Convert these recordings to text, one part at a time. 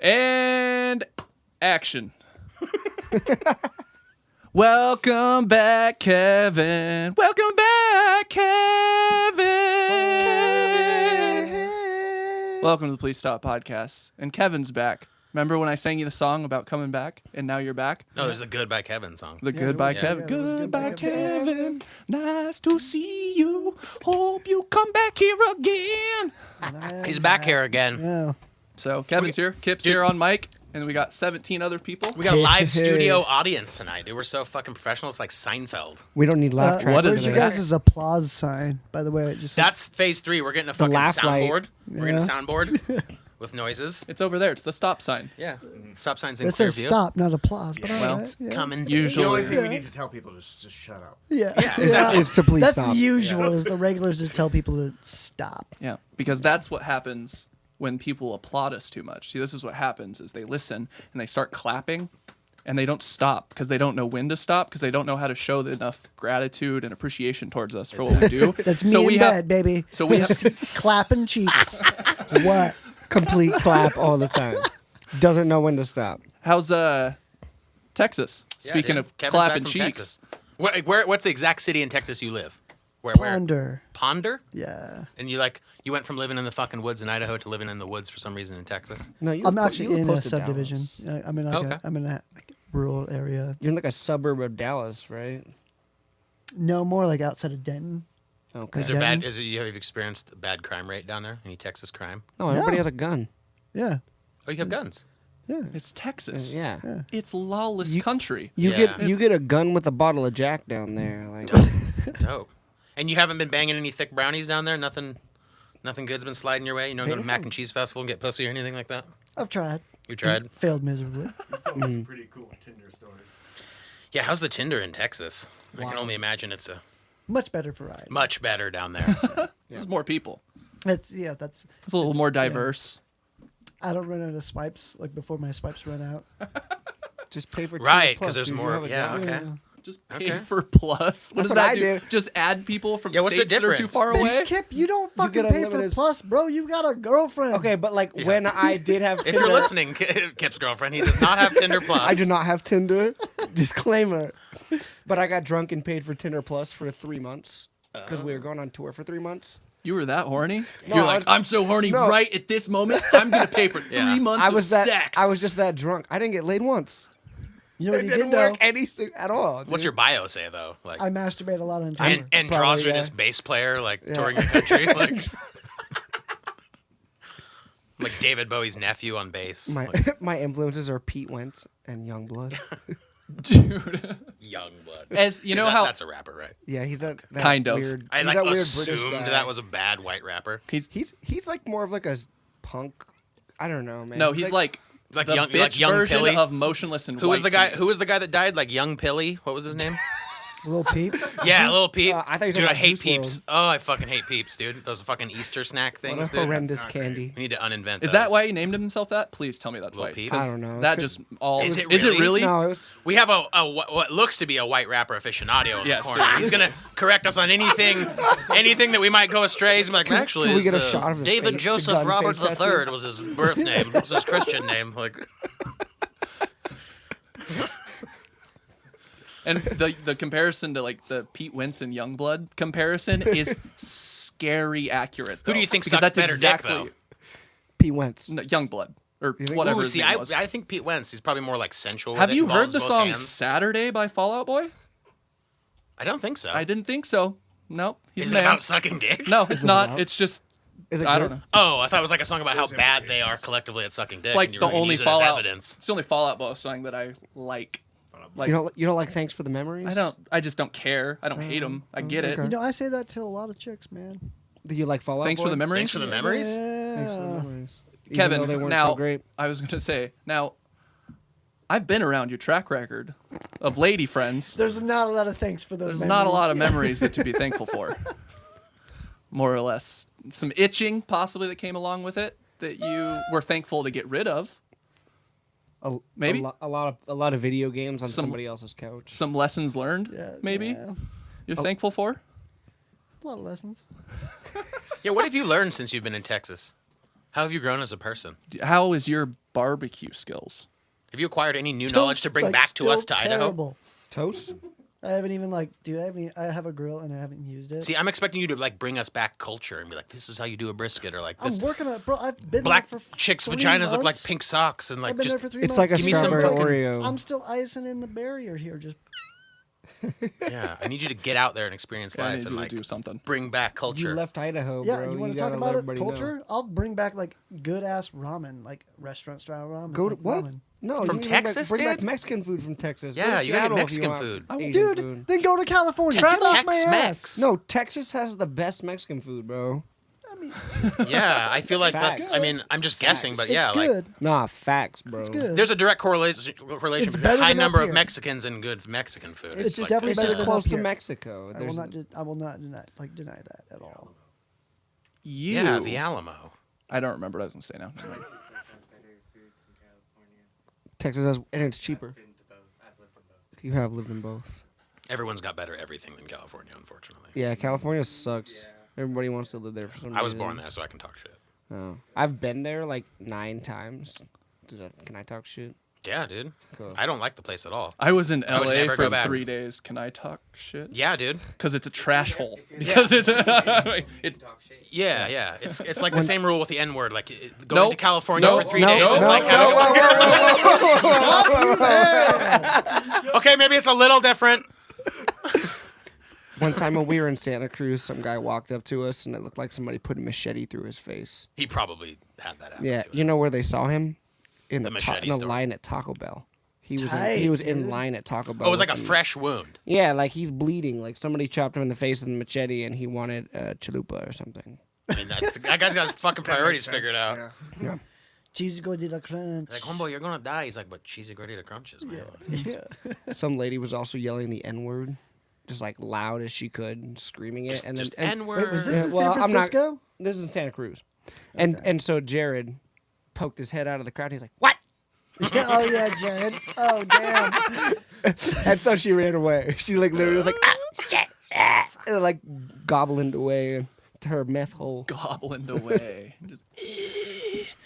And action. Welcome back, Kevin. Welcome back, Kevin. Welcome to the Please Stop podcast. And Kevin's back. Remember when I sang you the song about coming back, and now you're back? No, there's the Goodbye Kevin song. The Goodbye Kevin. Yeah, Goodbye Kevin. Nice to see you. Hope you come back here again. He's back here again. Yeah. So Kevin's here. Kip's here on mic. And we got 17 other people. We got a live studio audience tonight, dude. We're so fucking professional. It's like Seinfeld. We don't need laugh tracks. what is Where's you that? guys' applause sign, by the way? That's phase 3. We're getting a fucking laugh light. soundboard. We're getting a soundboard with noises. It's over there. It's the stop sign. Yeah. Stop signs in It clear says view. stop, not applause. But Well, all right. It's Yeah. coming. The Usually. only thing we need to tell people is just shut up. Yeah. exactly. It's to please That's stop. the usual. Is the regulars just tell people to stop. Yeah, because that's what happens when people applaud us too much. See, this is what happens is they listen and they start clapping and they don't stop because they don't know when to stop because they don't know how to show enough gratitude and appreciation towards us for what we do. That's me So in we bed, have- baby. so we have- Just clapping cheeks. What? Complete clap all the time. Doesn't know when to stop. How's Texas? Yeah, Speaking dude. of Kevin's clapping back from cheeks. Texas. What's the exact city in Texas you live? Where? Ponder. Ponder? Yeah. And you went from living in the fucking woods in Idaho to living in the woods for some reason in Texas? No, you I'm live actually you live in close a to subdivision. Dallas. I'm in Okay. I'm in a rural area. You're in like a suburb of Dallas, right? No, more like outside of Denton. Okay. Is there Denton? have you experienced a bad crime rate down there? Any Texas crime? No, everybody No. has a gun. Yeah. Oh, you have guns. Yeah. It's Texas. Yeah. It's lawless country. You Yeah. get a gun with a bottle of Jack down there. Like Dope. And you haven't been banging any thick brownies down there? Nothing good's been sliding your way? You don't go to Mac and Cheese Festival and get pussy or anything like that? I've tried. You tried? Failed miserably. He's telling me some pretty cool Tinder stories. Yeah, how's the Tinder in Texas? I can only imagine it's a Much better variety. much better down there. There's more people. That's It's a little more diverse. I don't run out of swipes like before my swipes run out. just pay for Right, 'cause Plus, there's dude. You more- have a yeah, job. okay. Just pay Okay. for plus. What does what that I do? do. Just add people from Yeah, what's the states that are too difference? far away? Bitch, Kip, you don't fucking get pay for unlimited plus, bro. You got a girlfriend. Okay, but like when I did have If Tinder, you're listening, Kip's girlfriend, he does not have Tinder Plus. I do not have Tinder. Disclaimer. But I got drunk and paid for Tinder Plus for 3 months because we were going on tour for 3 months. You were that horny? No, You're I like, was- I'm so horny No. right at this moment. I'm gonna pay for 3 months I was of that. sex. I was just that drunk. I didn't get laid once. You know what It you didn't did though? work anything at all. What's your bio say though? Like I masturbate a lot on Tinder. androgynous bass player, like touring the country, like like David Bowie's nephew on bass. My Like my influences are Pete Wentz and Youngblood. dude. Youngblood. As you know That- how that's a rapper, right? Yeah, he's that Kind of. weird. I he's like that weird assumed British guy. that was a bad white rapper. He's like more of like a punk. I don't know, man. no, he's like Like the young, bitch like young version Pilly. of Motionless and Who was White the guy? to me. Who was the guy that died? Like young Pilly. What was his name? Little Peep. Yeah, Little Peep. I thought you were dude, talking I about hate Juice Peeps. WRLD. Oh, I fucking hate Peeps, dude. Those fucking Easter snack what things, a dude. horrendous Not candy. We need to uninvent Is those. that why he named himself that? Please tell me that's Little why. Peep? 'Cause I don't know. That It's just all Is it Is it really? really? No, it was, We have what looks to be a white rapper aficionado in Yeah, the corner. so- He's gonna correct us on anything that we might go astray. He's gonna be like, actually, can we it's, get a shot of the David face- Joseph the gun Robert face tattoo? III was his birth name. Was his Christian name? Like, And the comparison to like the Pete Wentz and Youngblood comparison is scary accurate. Who do though, you think because sucks that's better dick, exactly though? Pete Wentz. No, Youngblood or think so? whatever. ooh, his see, name was. I think Pete Wentz. He's probably more like sensual. Have with it, you heard involves the both song hands. "Saturday" by Fall Out Boy? I don't think so. I didn't think so. No, he's Is a it man. about sucking dick? No, it's not. about? It's just Is it I good? don't know. Oh, I thought it was like a song about how There's bad they are implications. collectively at sucking dick. It's like and you the were gonna only use it as Fallout. evidence. It's the only Fallout Boy song that I like. Like You don't like Thanks for the Memories? I just don't care. I don't hate them. I get it. okay. You know, I say that to a lot of chicks, man. Do you like Fallout Thanks Boy? for the memories. Thanks for the memories. Thanks for the Yeah. memories. Even Kevin, though they weren't now so great. I was going to say, now I've been around your track record of lady friends. There's not a lot of thanks for those. There's not a lot of memories. memories to be thankful for. More or less. Some itching possibly that came along with it that you were thankful to get rid of. Maybe? a lot of video games on Some- somebody else's couch. Some lessons learned, Yeah, maybe yeah. you're thankful for. A lot of lessons. Yeah, what have you learned since you've been in Texas? How have you grown as a person? How is your barbecue skills? Have you acquired any new knowledge to bring back to us to Idaho? terrible. Toast? I haven't even I have a grill and I haven't used it. See, I'm expecting you to like bring us back culture and be like, this is how you do a brisket, or like I'm this. working on it, bro. I've been Black there for chicks' 3 vaginas look like months. pink socks, and like I've been just there for 3 It's months. like a Give me some strawberry fucking- Oreo. I'm still icing in the barrier here. Just yeah. I need you to get out there and experience I life need and you like to do something. bring back culture. You left Idaho, yeah. bro. You want to talk gotta about let it? everybody know. Culture? I'll bring back like good ass ramen, like restaurant style ramen. Go to like what? ramen. No, From you need to Texas, bring back dude? Mexican food from Texas. Go Yeah, to you gotta get Seattle if you Mexican want food. Asian Dude, food. then go to California. Travel- Get off my Tex-Mex. ass. No, Texas has the best Mexican food, bro. I mean, Yeah, I feel like Facts. that's. I mean, I'm just guessing, but yeah, it's like good. Nah, facts, bro. It's good. there's a direct correlation It's between better a high than up number of here. Mexicans and good Mexican food. It's like, definitely It's better just than close up to here. Mexico. I will not deny that at all. You. yeah, the Alamo. I don't remember what I was gonna say now. Never mind. Texas has, and it's cheaper. You have lived in both. Everyone's got better everything than California, unfortunately. Yeah, California sucks. Everybody wants to live there for some reason. I was born there, so I can talk shit. Oh. I've been there like 9 times. Can I talk shit? Yeah, dude. Cool. I don't like the place at all. I was in I would LA never for go back. 3 days. Can I talk shit? Yeah, dude. Because it's a trash hole. Because it's it, Yeah, yeah. It's like the same rule with the N word. Like going Nope. to California Nope. for 3 Nope. days is Nope. like having. Okay, maybe it's a little different. One time when we were in Santa Cruz, some guy walked up to us and it looked like somebody put a machete through his face. He probably had that happen. Yeah, to him. you know where they saw him? In The the, machete in the store. line at Taco Bell. He was Tight, he was dude. in line at Taco Bell. Oh, it was like a with him. fresh wound. Yeah, like he's bleeding. Like somebody chopped him in the face with a machete, and he wanted chalupa or something. I mean, that guy's got his fucking That makes priorities sense, figured out. yeah. Cheesy gordita crunch. Like, homeboy, you're gonna die. He's like, but cheesy gordita crunches, man. Yeah. Some lady was also yelling the N word, just like loud as she could, screaming it. And Just then N word. Wait, was this Yeah, in well, San I'm not- Francisco? this is in Santa Cruz, and so Jared poked his head out of the crowd. He's like, "What?" Oh yeah, Jared. Oh damn. And so she ran away. She like literally was like, "Ah, shit," and like gobbling away to her meth hole. gobbling away. Just-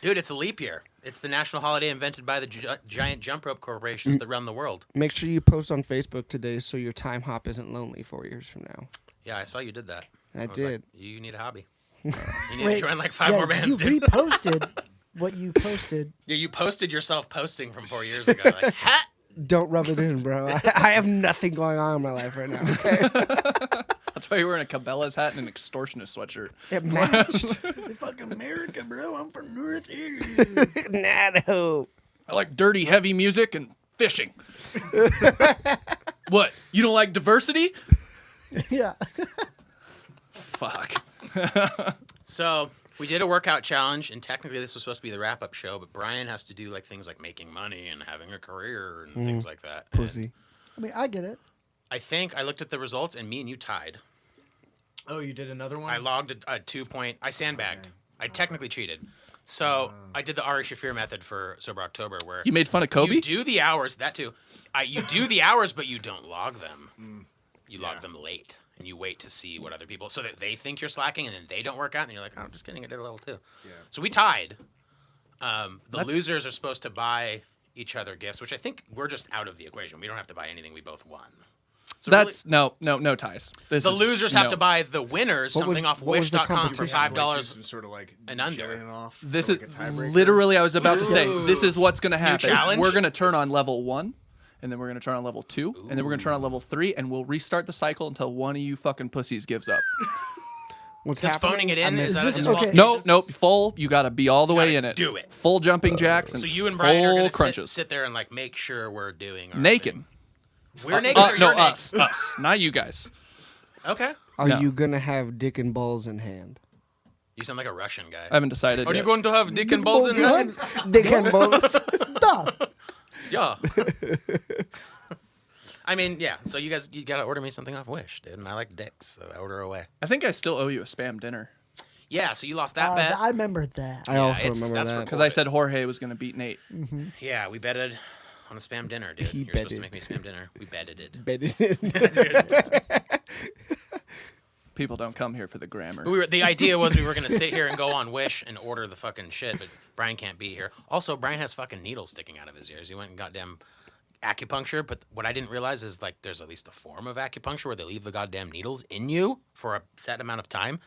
Dude, it's a leap year. It's the national holiday invented by the giant jump rope corporations that run the world. Make sure you post on Facebook today so your time hop isn't lonely 4 years from now. Yeah, I saw you did that. I was did. Like, you need a hobby. You need Wait, to join like 5 yeah, more bands, you dude. reposted what you posted. Yeah, you posted yourself posting from 4 years ago. Like, ha! Don't rub it in, bro. I have nothing going on in my life right now. Okay? That's why you're wearing a Cabela's hat and an extortionist sweatshirt. It matched. Fucking America, bro. I'm from North East. No. I like dirty, heavy music and fishing. What? You don't like diversity? Yeah. Fuck. So we did a workout challenge, and technically this was supposed to be the wrap-up show, but Brian has to do like things like making money and having a career and things like that. And Pussy. I mean, I get it. I think I looked at the results, and me and you tied. Oh, you did another one? I logged a 2-point. I sandbagged. I technically cheated. So I did the Ari Shafir method for Sober October, where You made fun of Kobe? you do the hours. That too. You do the hours, but you don't log them. You log them late, and you wait to see what other people, so that they think you're slacking, and then they don't work out, and you're like, oh, I'm just kidding, I did a level 2. Yeah. So we tied. The losers are supposed to buy each other gifts, which I think we're just out of the equation. We don't have to buy anything. We both won. So That's no ties. This the is- losers have no. to buy the winners What was- something off what was the Wish.com for competition? Have, like, do $5 some sort of like and under. jellying off This for, is like, a tiebreaker? literally. I was about to say Ooh. this is what's going to happen. challenge? We're going to turn on level 1, and then we're going to turn on level 2, and then we're going to turn on level 3, and we'll restart the cycle until one of you fucking pussies gives up. What's Just happening? phoning it I in missed is Is that this a okay? Nope. Full. You got to be all the way in it. do it. Full jumping jacks and So you and Brian are full going to crunches. sit there and like make sure we're doing our Naked. thing. We're naked. Or No, you're naked? us, not you guys. Okay. Are No. you gonna have dick and balls in hand? You sound like a Russian guy. I haven't decided Are yet. you going to have dick and balls in hand? Dick and balls. Duh. Yeah. I mean, yeah. So you gotta order me something off Wish, dude. And I like dicks, so I order away. I think I still owe you a spam dinner Yeah. So you lost that bet. I remember that. I also it's- remember that's that. for- because I said Jorge was going to beat Nate. Yeah, we betted on a spam dinner, dude. He You're supposed to betted. make me spam dinner. We betted it. Bet it in. People don't come here for the grammar. The idea was we were gonna sit here and go on Wish and order the fucking shit, but Brian can't be here. Also, Brian has fucking needles sticking out of his ears. He went and goddamn acupuncture, but what I didn't realize is like there's at least a form of acupuncture where they leave the goddamn needles in you for a set amount of time.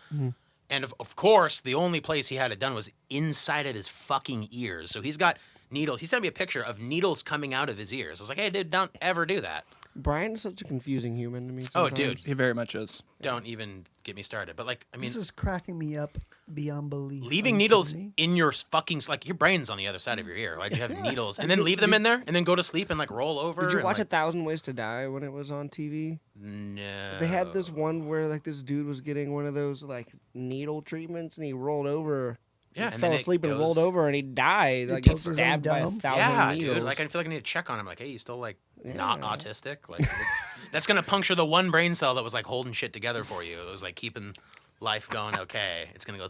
And of course, the only place he had it done was inside of his fucking ears. So he's got needles. He sent me a picture of needles coming out of his ears. I was like, hey, dude, don't ever do that. Brian is such a confusing human to me. Oh, Sometimes. dude. He very much is. Don't even get me started. But like, I mean, This is cracking me up beyond belief. leaving Are you needles kidding me? in your fucking like your brain's on the other side of your ear. Why'd you have needles and then leave them in there and then go to sleep and like roll over? Did you and, watch like, 1,000 Ways to Die when it was on TV? No. They had this one where like this dude was getting one of those like needle treatments and he rolled over. Yeah, He and fell then it asleep and goes- rolled over and he died. Like poked got his own stabbed by dome? 1,000 Yeah, needles. dude. Like I feel like I need to check on him. Like, hey, you still like not Yeah. autistic? Like that's gonna puncture the one brain cell that was like holding shit together for you. It was like keeping life going okay. It's gonna go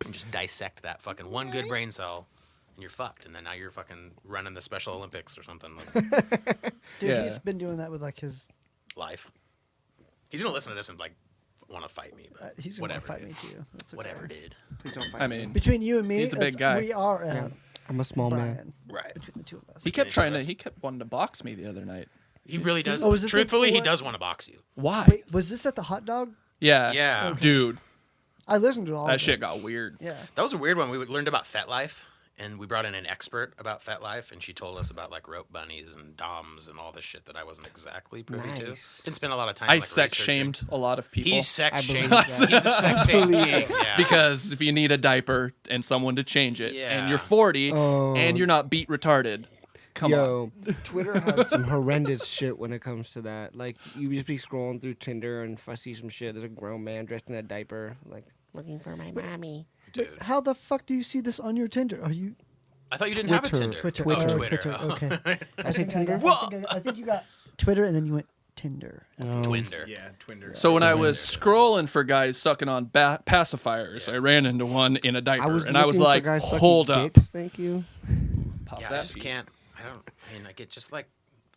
and just dissect that fucking one good brain cell, and you're fucked. And then now you're fucking running the Special Olympics or something. Like Dude, Yeah. he's been doing that with like his. life. He's gonna listen to this and like want to fight me, but He's gonna whatever, fight dude. me too. That's okay. Whatever, dude. Please don't fight I me. mean, Between you and me, He's a big guy. We are Yeah. I'm a small man. Brian. Right. Between the two of us. he kept Each trying of to. us. He kept wanting to box me the other night. He really does. Oh, was this Truthfully, he before- does want to box you. Why? Wait, was this at the hot dog? Yeah. Yeah. Okay. Dude, I listened to all that of shit it. got weird. Yeah. That was a weird one. We learned about FetLife, and we brought in an expert about FetLife, and she told us about like rope bunnies and DOMs and all this shit that I wasn't exactly privy to. Nice. Didn't spend a lot of time. I like, sex researching. shamed a lot of people. He's sex I shamed. believe that. He's a sex shamed king. Yeah. because if you need a diaper and someone to change it, Yeah. and you're 40 Oh. and you're not beat retarded, come on. Yo, Twitter has some horrendous shit when it comes to that. Like, you just be scrolling through Tinder and if I see some shit, there's a grown man dressed in a diaper, like, looking for my mommy. Dude. How the fuck do you see this on your Tinder? Are you I thought you didn't have a Twitter. Tinder. Twitter? Oh, Oh, Twitter. Oh. Okay. I say Tinder? I think you got Twitter and then you went Tinder. Twinder. Yeah, Twinder. So when I was scrolling for guys sucking on pacifiers, I ran into one in a diaper, I was and I was looking for like, guys sucking "Hold up, dicks, thank you. pop Yeah, I that just beat." can't. I mean, like it just like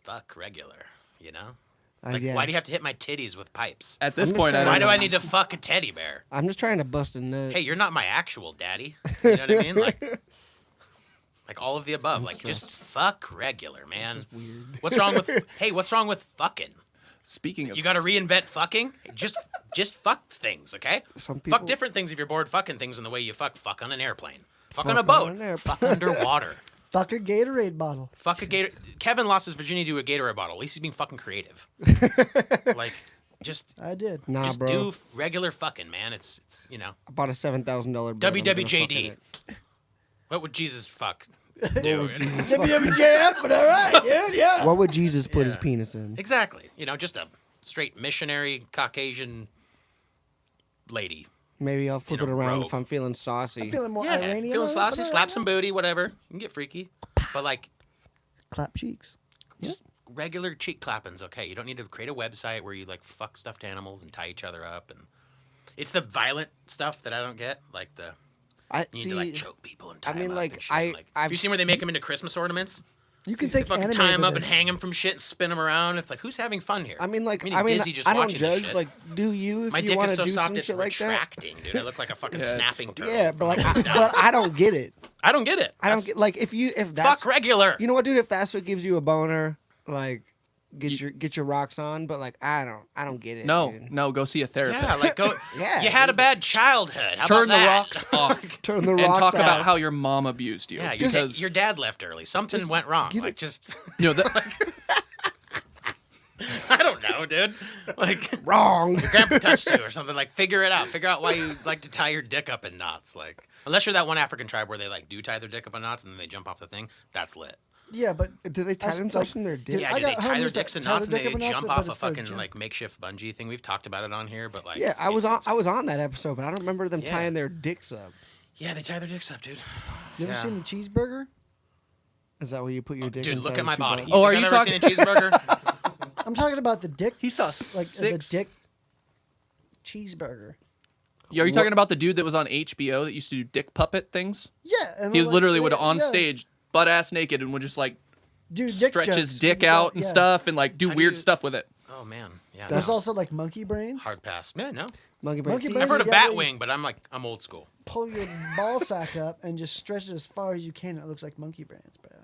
fuck regular, you know? Uh, Like, yeah. why do you have to hit my titties with pipes? At this I'm just point, I trying don't Why do know. I need to fuck a teddy bear? I'm just trying to bust a nut. Hey, you're not my actual daddy. You know what I mean? Like all of the above. Like just fuck regular, man. What's wrong with what's wrong with fucking? Speaking of, You got to reinvent fucking? Just fuck things, okay? Some people- Fuck different things if you're bored fucking things in the way you fuck on an airplane. Fuck on Fuck a on boat. an airplane. Fuck underwater. Fuck a Gatorade bottle. Fuck a Gator. Kevin lost his virginity to a Gatorade bottle. At least he's being fucking creative. Like, just I did. Nah, just bro. do regular fucking, man. It's you know. I bought a $7,000 bed. I'm gonna fuck in WWJD. it. What would Jesus fuck do? WWJF, but all right, dude, yeah. What would Jesus put his Yeah. penis in? Exactly. You know, just a straight missionary Caucasian lady. Maybe I'll flip In it a around robe. if I'm feeling saucy. I'm feeling more Yeah, Iranian. feeling but saucy, all slap right, some booty, whatever. You can get freaky, but like Clap cheeks. just regular cheek clapping's okay. You don't need to create a website where you like fuck stuffed animals and tie each other up, and it's the violent stuff that I don't get, like the I you need see. to like choke people and tie I mean, them up like, and shit. I- Like, I've have you seen where they make them into Christmas ornaments? You can They think fucking anime tie them for up and this. hang them from shit and spin them around. It's like, who's having fun here? I mean, like, We need I mean, Dizzy just I don't watching this judge. shit. Like, do you if My you dick want is to so do soft some it's shit like that? retracting, dude. I look like a fucking Yeah, it's snapping turtle. Yeah, but like, Stop. but I don't get it. I don't get it. I don't That's- get like if that's fuck regular. you know what, dude? If that's what gives you a boner, like get your rocks on. But like, I don't get it. No, dude. no, go see a therapist. Yeah, like go. Yeah, you had a dude. bad childhood. How Turn the about that? rocks off Turn the and rocks talk about out. how your mom abused you. Yeah, because your dad left early. Something went wrong. give Like it- just, you know that, I don't know, dude. Like wrong. grandpa touched you or something. Like figure it out. Figure out why you like to tie your dick up in knots. Like unless you're that one African tribe where they like do tie their dick up in knots and then they jump off the thing. That's lit. Yeah, but Do they tie That's themselves like- in their dick? Dude, Yeah, I do they got tie their homies that dicks in tie knots and their dick they up in knots, jump but off a it's for a fucking joke. like makeshift bungee thing? We've talked about it on here, but like Yeah, I was it's- on. I was on that episode, but I don't remember them Yeah. tying their dicks up. Yeah, they tie their dicks up, dude. you ever Yeah. seen the cheeseburger? Is that where you put your dick? Dude, look inside at my two body. balls? Oh, are think you I've ever seen a cheeseburger? I'm talking about the dick. He saw like six- the dick cheeseburger. are you talking about the dude that was on HBO that used to do dick puppet things? Yeah, and He I'm like, literally would yeah, on yeah. stage, butt ass naked, and would just like Dude, dick stretch his jokes. dick Yeah, out and yeah. stuff, and like do How do weird you- stuff with it. Oh man, Yeah, There's no. also like monkey brains. Hard pass. Yeah, no. Monkey brain. Monkey teeth. brain- I've heard of Yeah, Batwing, but I'm old school. Pull your ball sack up and just stretch it as far as you can. It looks like monkey brains, bro.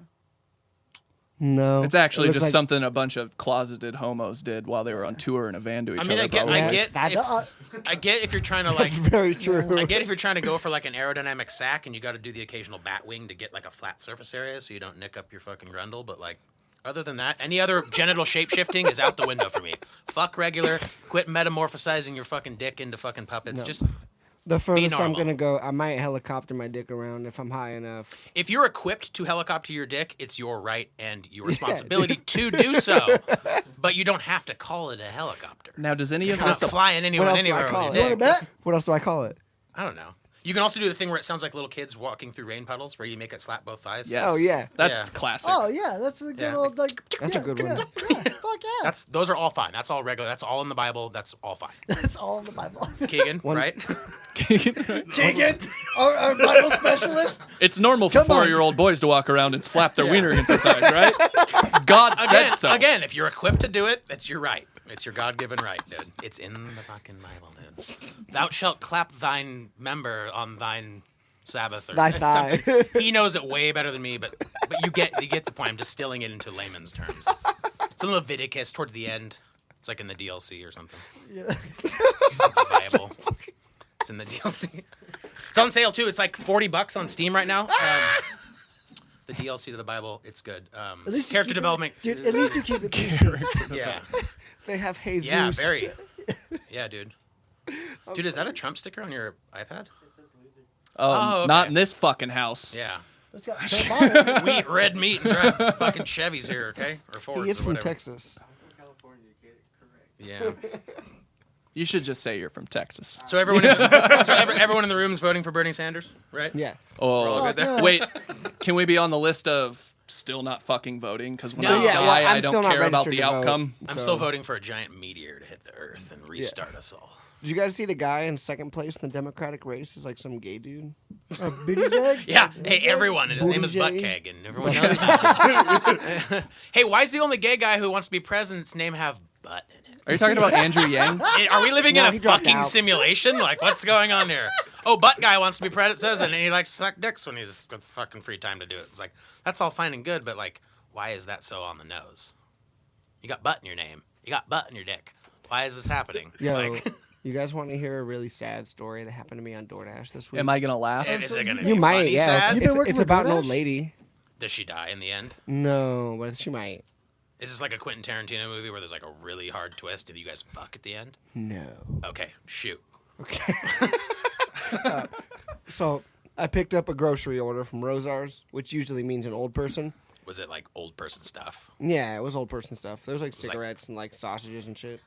No, It's actually It looks just like- something a bunch of closeted homos did while they were on tour in a van to each I mean, other. I get, probably. I get if you're trying to like, That's very true. I get if you're trying to go for like an aerodynamic sack and you got to do the occasional bat wing to get like a flat surface area so you don't nick up your fucking grundle. But like, other than that, any other genital shape shifting is out the window for me. Fuck regular. Quit metamorphosizing your fucking dick into fucking puppets. No. Just The furthest I'm normal. gonna go, I might helicopter my dick around if I'm high enough. if you're equipped to helicopter your dick, it's your right and your responsibility to do so. But you don't have to call it a helicopter. Now, does any of You're not this flying What anyone else do anywhere I with call your it? You want to dick. bet? What else do I call it? I don't know. You can also do the thing where it sounds like little kids walking through rain puddles, where you make it slap both thighs. Yes. Oh, yeah. That's Yeah. classic. Oh yeah, that's a good Yeah. old like. That's a good one. Yeah, fuck yeah. Those are all fine. That's all regular. That's all in the Bible. That's all fine. That's all in the Bible. Keegan, right? Keegan, our Bible specialist. It's normal for Come on. 4-year-old boys to walk around and slap their wiener against their thighs, right? God said so. Again, if you're equipped to do it, that's your right. It's your God-given right, dude. It's in the fucking Bible, dude. Thou shalt clap thine member on thine Sabbath or Thy thigh. something. He knows it way better than me, but you get the point. I'm distilling it into layman's terms. It's in Leviticus towards the end. It's like in the DLC or something. Yeah. The Bible. It's in the DLC. It's on sale too. It's like $40 on Steam right now. The DLC to the Bible, it's good. At least you Character keep it- development. dude. At least you keep it PC. Yeah. They have Jesus. Yeah, very. Yeah, dude. Dude, is that a Trump sticker on your iPad? Oh, okay. not in this fucking house. Yeah. Let's go. Come on. We eat red meat and drive fucking Chevys here, okay? Or Fords He is or from whatever. Texas. Yeah. You should just say you're from Texas. So everyone, everyone in the room is voting for Bernie Sanders, right? Yeah. Oh, Fuck yeah. wait. Can we be on the list of still not fucking voting? Because when No. I Yeah, die, well, I'm I still don't not care about registered the to vote. outcome. I'm So- still voting for a giant meteor to hit the Earth and restart us all. Did you guys see the guy in second place in the Democratic race? Is like some gay dude. Booty bag? Yeah. Hey, everyone, and his name is Booty J. Buttkeg, and everyone knows that. Hey, why is the only gay guy who wants to be president's name have butt in it? Are you talking about Andrew Yang? Are we living No, in he a dropped fucking out. simulation? Like, what's going on here? Oh, butt guy wants to be president, and he likes to suck dicks when he's got fucking free time to do it. It's like, that's all fine and good, but like, why is that so on the nose? You got butt in your name. You got butt in your dick. Why is this happening? Yo, Like, you guys want to hear a really sad story that happened to me on DoorDash this week? Am I gonna laugh? is it gonna You be might, funny, yeah. sad? You've been It's, working it's for about an old DoorDash? lady. Does she die in the end? No, but she might. Is this like a Quentin Tarantino movie where there's like a really hard twist and you guys fuck at the end? No. Okay, shoot. Okay. So I picked up a grocery order from Rosars, which usually means an old person. Was it like old person stuff? Yeah, it was old person stuff. There was like like- cigarettes and like sausages and shit.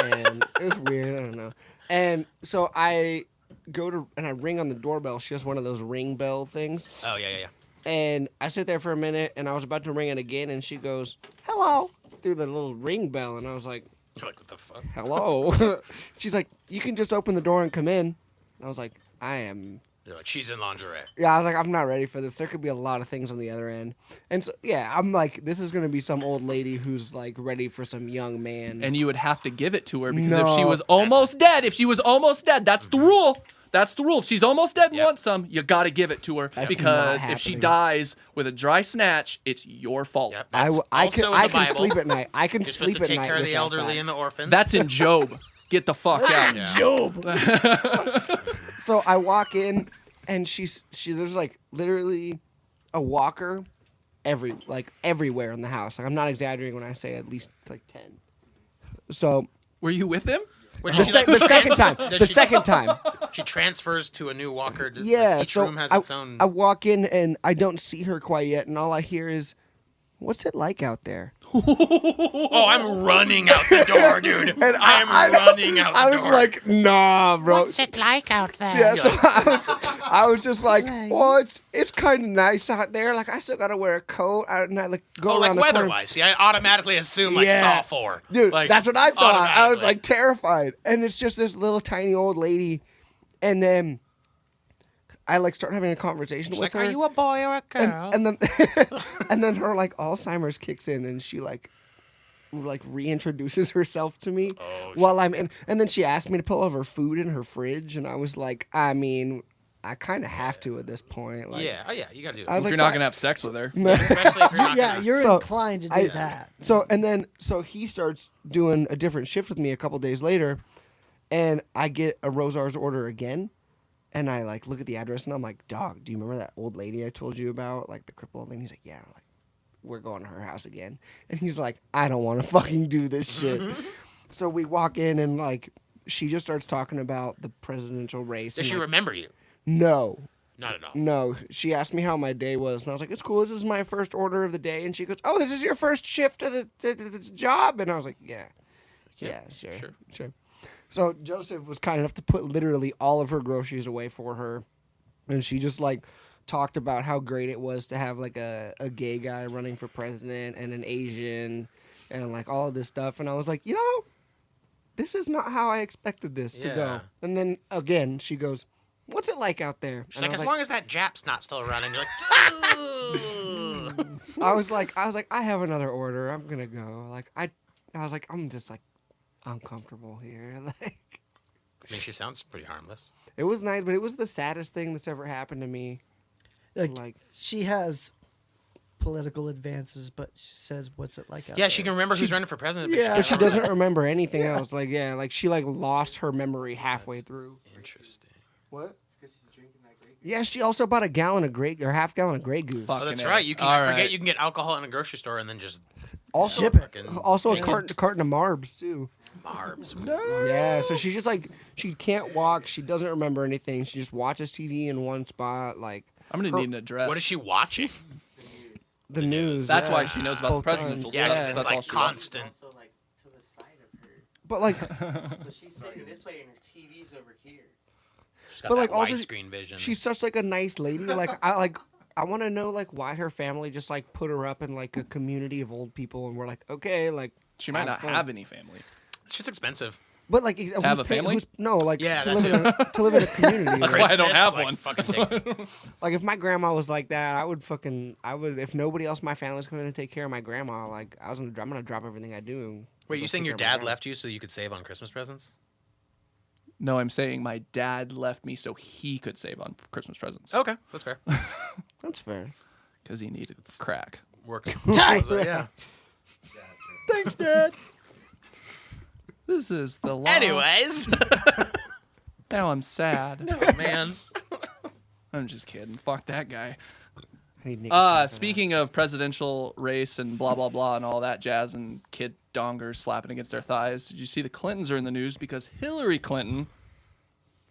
And it was weird. I don't know. And so I go to and I ring on the doorbell. She has one of those ring bell things. Oh, yeah. And I sit there for a minute and I was about to ring it again and she goes, "Hello," through the little ring bell. And I was like, You're like, what the fuck? "Hello." She's like, "You can just open the door and come in." I was like, You're like, she's in lingerie. Yeah, I was like, I'm not ready for this. There could be a lot of things on the other end. And so, yeah, I'm like, this is going to be some old lady who's like ready for some young man. And you would have to give it to her because if she No. was almost dead, that's the rule. That's the rule. If she's almost dead and Yep. wants some, you got to give it to her That's because not if she happening. dies with a dry snatch, it's your fault. Yep, I, that's I can, also in I the can Bible. sleep at night. I can You're supposed sleep to at take night. care of with the that elderly fact. and the orphans. That's in Job. Get the fuck out. Yeah. Job. So I walk in, and there's like literally a walker everywhere in the house. Like I'm not exaggerating when I say at least like 10. So Were you with him? Wait, the, did she, like, the second time, does the she- second time. She transfers to a new walker. Yeah, Each so room has I, its own. I walk in and I don't see her quite yet, and all I hear is, "What's it like out there?" Oh, I'm running out the door, dude. And I am running out the I door. was like, "Nah, bro." What's it like out there? Yeah, so I was just like, "Well, it's kind of nice out there. Like I still gotta wear a coat, and I like go oh, around like the corner." weather-wise. See, I automatically assume like Yeah. Saw 4. Dude, like, that's what I thought. I was automatically. like terrified, and it's just this little tiny old lady, and then I like start having a conversation She's with like, her. are you a boy or a girl? and then and then her like Alzheimer's kicks in and she like like reintroduces herself to me while I'm in, and then she asked me to pull over food in her fridge, and I was like, I mean, I kind of have to at this point. Like, Yeah. Oh yeah. You gotta do it. I was If like, you're so not gonna have sex with her. Especially if you're not. Yeah, gonna, you're So, inclined to do I- that. So he starts doing a different shift with me a couple days later, and I get a Rosar's order again, and I like look at the address, and I'm like, dog, do you remember that old lady I told you about, like the crippled lady? He's like, yeah. I'm like, we're going to her house again, and he's like, I don't want to fucking do this shit. So we walk in, and like she just starts talking about the presidential race. Does and, she like, remember you? No. Not at all. No, she asked me how my day was, and I was like, "It's cool. This is my first order of the day." And she goes, "Oh, this is your first shift of the job?" And I was like, "Yeah, sure." So Joseph was kind enough to put literally all of her groceries away for her, and she just like talked about how great it was to have like a gay guy running for president and an Asian, and like all of this stuff. And I was like, you know, this is not how I expected this to go. Yeah. And then again, she goes, "What's it like out there?" She's And like, I as was long as that Jap's not still running, you're like. "Ooh." I was like, I have another order. I'm gonna go. Like, I was like, I'm just like uncomfortable here. Like, I mean, she sounds pretty harmless. it was nice, but it was the saddest thing that's ever happened to me. Like, She has political advances, but she says, "What's it like out Yeah, there?" she can remember who's running for president. But Yeah. but she doesn't remember anything else. Like, yeah, like she like lost her memory halfway through. Interesting. What? Yeah, she also bought a gallon of Grey or half gallon of Grey Goose. Fuck. Oh, that's Fucking right. A. You can All forget right. you can get alcohol in a grocery store and then just Also, Ship it. fucking also a take carton of Marbs too. Marbs. Yeah, so she's just like she can't walk. She doesn't remember anything. She just watches TV in one spot, like I'm gonna need an address. What is she watching? the news. That's yeah. why she knows about the Both presidential times. Yeah, stuff. 'cause so it's that's all like she wants. constant. Also, like to the side of her. But like, So she's sitting this way and her TV's over here. She's got But, that like, also widescreen vision. she's such like a nice lady. I want to know like why her family just like put her up in like a community of old people, and we're like, okay, like She might not fun. have any family. It's just expensive. But like, have a family? No, like Yeah, to that live in a community. That's right? why I don't Christmas, have like, one. Fucking take, Like if my grandma was like that, I would if nobody else in my family was coming to take care of my grandma, like I'm gonna drop everything I do. and Wait, go you saying take your care of my dad grandma. left you so you could save on Christmas presents? No, I'm saying my dad left me so he could save on Christmas presents Okay, that's fair. That's fair. because he needed crack. Works. Tight. Yeah. Thanks, Dad. This is the law. Anyways, Now I'm sad. man. I'm just kidding. Fuck that guy. I need nicotine for that. Speaking of presidential race and blah blah blah and all that jazz and kid dongers slapping against their thighs, did you see the Clintons are in the news because Hillary Clinton?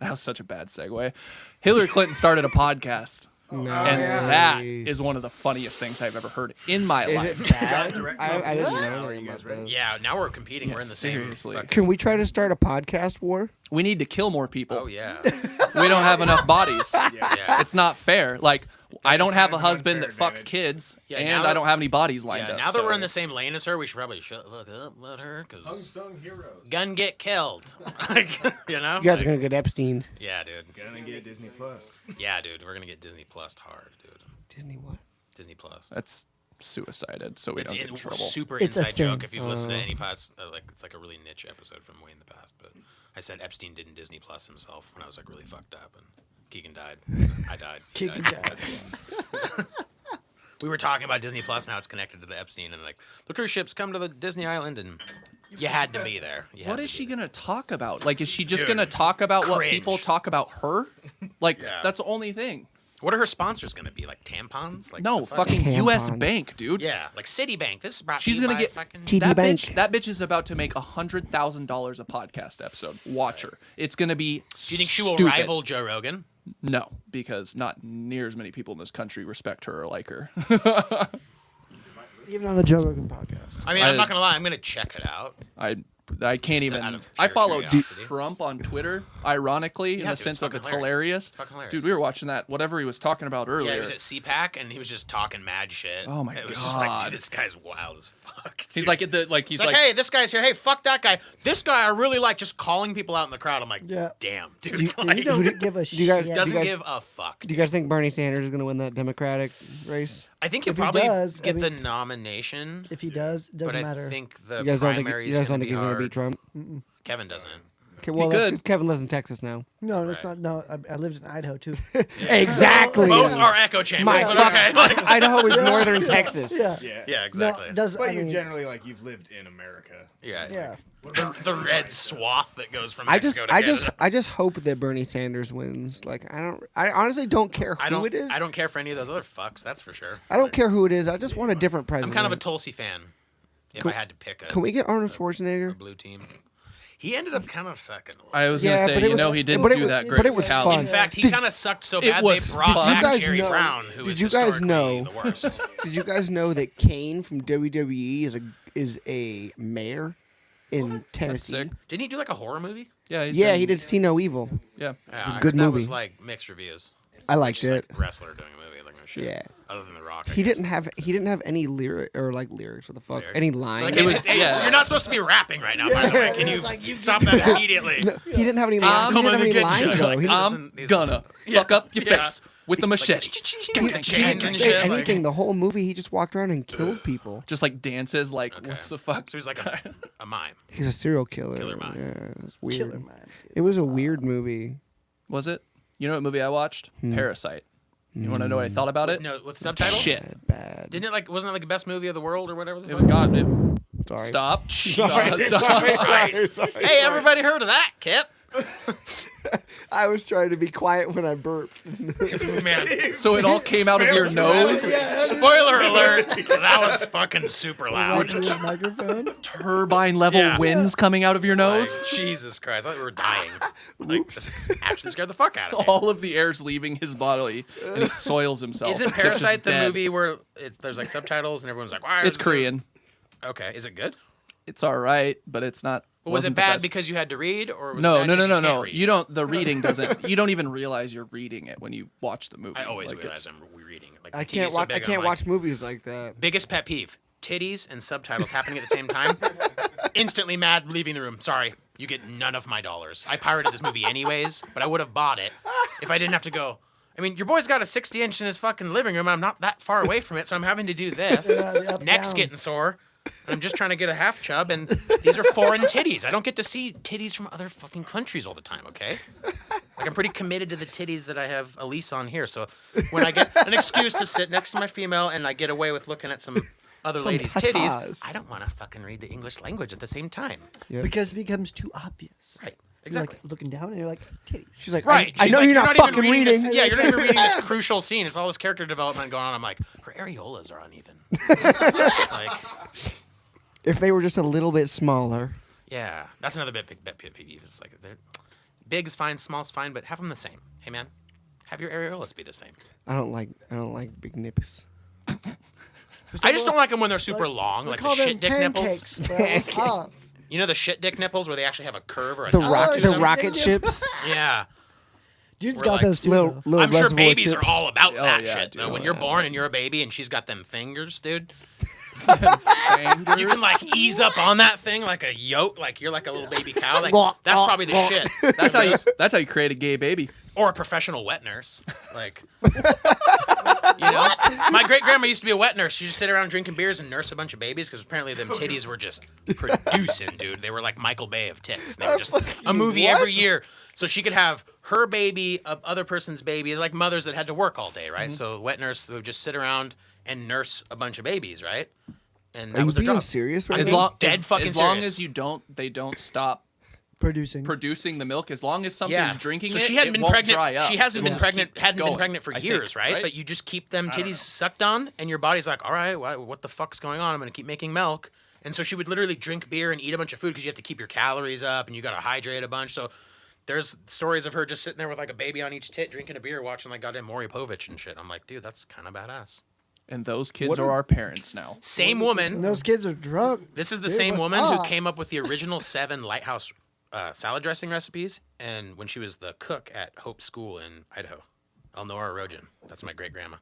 That was such a bad segue. Hillary Clinton started a podcast, and that is one of the funniest things I've ever heard in my Is life. it bad? direct I didn't competition? know Are anything you guys about ready? this. Yeah, now we're competing. Yeah, We're in the seriously. same. fucking- Can we try to start a podcast war? We need to kill more people. Oh yeah. We don't have enough bodies. Yeah. It's not fair. Like I don't is have kind a of an husband that unfair fucks advantage. kids, Yeah, and now I that- don't have any bodies lined Yeah, up. now that we're so- in the same lane as her, we should probably shut the fuck up, let her, because Unsung heroes. gun get killed. Like, you know? You guys are gonna get Epstein. Yeah, dude. Gonna get Disney Plus. Yeah, dude. We're gonna get Disney Plus hard, dude. Disney what? Disney Plus. That's suicided, so we It's don't get in trouble. super It's a inside joke. thing. If you've listened to any pods, like it's like a really niche episode from way in the past. But I said Epstein didn't Disney Plus himself when I was like really fucked up, and Keegan died. I died. He Keegan died. We were talking about Disney Plus. Now it's connected to the Epstein, and like the cruise ships come to the Disney Island, and you had to be there. You had What to is be she there. gonna talk about? Like, is she just Dude, gonna talk about what cringe. people talk about her? Like, Yeah. that's the only thing. What are her sponsors gonna be? Like tampons? Like No, the fuck? fucking U.S. Tampons. Bank, dude. Yeah, like Citibank. This is brought She's to you gonna by get fucking. TD that Bank. bitch. That bitch is about to make $100,000 a podcast episode. Watch her. It's gonna be. Do you think she will stupid. rival Joe Rogan? No, because not near as many people in this country respect her or like her. Even on the Joe Rogan podcast. I mean, I- I'm not gonna lie. I'm gonna check it out. I can't Just even. out of I pure follow curiosity. Trump on Twitter, ironically, in Yeah, the dude, sense it's of fucking it's hilarious. hilarious. It's fucking hilarious. Dude, we were watching that whatever he was talking about earlier. Yeah, he was at CPAC and he was just talking mad shit. Oh my It was just like, God. dude, this guy's wild as fuck. He's dude. like at the like he's He's like, hey, this guy's here. Hey, fuck that guy. This guy I really like. Just calling people out in the crowd. I'm like, Yeah. damn, dude. You like, don't give a you guys- shit. doesn't you guys- give a fuck. Do you guys think Bernie Sanders is gonna win that Democratic race? I think he'll If he probably does, get I the mean- nomination. If he does, it But doesn't I matter. think the You guys don't think, primary you is guys going don't to think be he's going to hard. beat Trump? Kevin doesn't. Okay, well, He that's could. 'cause Kevin lives in Texas now. No, it's Right. not. No, I lived in Idaho too. Exactly. Both are echo chambers. My but fuck- okay. Like, Idaho is northern Texas. Yeah. Yeah. yeah, exactly. No, does But I you mean, generally like you've lived in America. yeah. yeah. The red swath that goes from I just, Mexico to I Canada. just, I just hope that Bernie Sanders wins. Like, I honestly don't care who it is. I don't care for any of those other fucks. That's for sure. I don't care who it is. I just want a different I'm president. kind of a Tulsi fan. If Can- I had to pick a Can we get Arnold a Schwarzenegger? blue team, he ended up kind of second. I was Yeah, gonna but say, it was- he didn't but it do was- that but great. it was with Cali. fun. In fact, he Did- kind of sucked so It bad was they brought fun. back Did you guys Jerry know- Brown, who did is you guys historically know- the worst. Did you guys know that Kane from WWE is a mayor in Tennessee? sick. Didn't he do like a horror movie? Yeah, Yeah, he did See No Evil. Yeah, Yeah, I Good heard that movie. was like mixed reviews. I liked Just it. like wrestler doing a movie, like no shit. Yeah. Other than The Rock. I He guess. didn't have any lyrics. What the fuck? Lyrics. Any lines? Like, It was- hey, yeah. You're not supposed to be rapping right now, by the way. Can you stop that immediately? No, he didn't have any I'm lines. He didn't have any gonna lines get you. though. Like, He this didn't- isn't- this gonna Yeah. fuck up your Yeah. face with the Like, machete. he chains didn't and say shit, like- anything the whole movie. He just walked around and killed people. Just like dances, like Okay. what's the fuck? So he's like a mime. He's a serial killer. Killer mime. Yeah, it's weird. Killer man. It was a weird movie. Was it? You know what movie I watched? Parasite. You want to know what I thought about it? No, with subtitles. Shit. Bad. Didn't it like? Wasn't it like the best movie of the world or whatever? The It fuck? got it. Sorry. Stop. Jesus Stop. Christ. Hey, everybody heard of that, Kip? I was trying to be quiet when I burped. Man, So it all came out of your nose. spoiler alert. That was fucking super Right loud. to his microphone. Turbine level Yeah. winds coming out of your Like, nose. Jesus Christ, I thought we were dying. Like, that's actually scared the fuck out of me. All of the air's leaving his body, and he soils himself. Isn't Kip's just Parasite the dead. movie where there's like subtitles and everyone's like, why? It's Korean. Okay, is it good? It's all right, but it's not. But was it wasn't the bad best. because you had to read, or was it No, bad no, no, 'cause no, you no. can't read? You don't. The reading doesn't. You don't even realize you're reading it when you watch the movie. I always Like, realize it's- I'm rereading it. Like, I the can't TV's so watch. I big, I'm can't like, watch movies like that. Biggest pet peeve: titties and subtitles happening at the same time. Instantly mad, leaving the room. Sorry, you get none of my dollars. I pirated this movie anyways, but I would have bought it if I didn't have to go. I mean, your boy's got a 60-inch in his fucking living room. I'm not that far away from it, so I'm having to do this. Yeah, the up, Neck's down. getting sore. And I'm just trying to get a half chub, and these are foreign titties. I don't get to see titties from other fucking countries all the time, okay? Like, I'm pretty committed to the titties that I have a lease on here. So when I get an excuse to sit next to my female and I get away with looking at some other ladies' titties, tatas. I don't want to fucking read the English language at the same time. Yeah. Because it becomes too obvious. Right. You're Exactly. like looking down and you're like, titties. She's like, Right. I She's know like, you're not even fucking reading. This, yeah, you're not even reading this crucial scene. It's all this character development going on. I'm like, her areolas are uneven. Like, If they were just a little bit smaller. yeah, that's another big pet peeve. It's like, big is fine, small is fine, but have them the same. Hey, man, have your areolas be the same. I don't like big nips. I just don't like them when they're super long, We like call the them shit dick nipples. pancakes, bro. Ah. You know the shit dick nipples where they actually have a curve or a The knob rock, to the them? rocket ships. Yeah. Dude's We're got like those too. Little, though. little I'm sure reservoir babies tips. are all about Oh, that yeah, shit. dude. Though. When Oh, you're yeah. born and you're a baby and she's got them fingers, dude, Fingers. you can like ease up on that thing like a yoke, like you're like a little baby cow. Like that's probably the shit. That's how you. That's how you create a gay baby. Or a professional wet nurse. Like, you know, my great grandma used to be a wet nurse. She just sit around drinking beers and nurse a bunch of babies because apparently them titties were just producing, dude. They were like Michael Bay of tits. They were just a movie every year. So she could have her baby, other person's baby, like mothers that had to work all day, right? So wet nurse would just sit around and nurse a bunch of babies, right? And that Are you was their being job. serious right I'm As now? being long dead fucking as long serious. as they don't stop Producing. producing the milk. As long as something's Yeah. drinking so it, she hadn't it been won't pregnant. dry up. She hasn't It been will just pregnant. keep Hadn't been going, pregnant for I years, think, right? But you just keep them titties sucked on, and your body's like, all right, what the fuck's going on? I'm gonna keep making milk. And so she would literally drink beer and eat a bunch of food because you have to keep your calories up and you gotta hydrate a bunch. So there's stories of her just sitting there with like a baby on each tit, drinking a beer, watching like goddamn Maury Povich and shit. I'm like, dude, that's kind of badass. And those kids are our parents now. Same And woman. those kids are drunk. This is the Dude, same what's woman up? who came up with the original 7 Lighthouse salad dressing recipes, and when she was the cook at Hope School in Idaho, Elnora Rogen. That's my great grandma.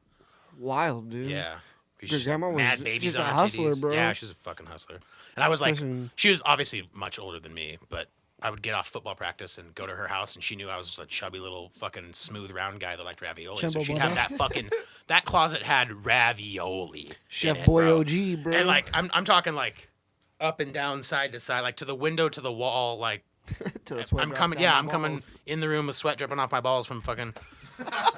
Wild, dude. Yeah. Your She's grandma was mad babies she's on a her hustler, titties. bro. Yeah, she's a fucking hustler. And I was like, Listen. she was obviously much older than me, but I would get off football practice and go to her house, and she knew I was just a chubby little fucking smooth round guy that liked ravioli. So Jumbo she'd have Bubba. that fucking that closet had ravioli. Chef in it, Boy bro. OG, bro. And like I'm talking like up and down, side to side, like to the window, to the wall, like Till the sweat I'm dropped coming. down Yeah, my I'm coming balls. in the room with sweat dripping off my balls from fucking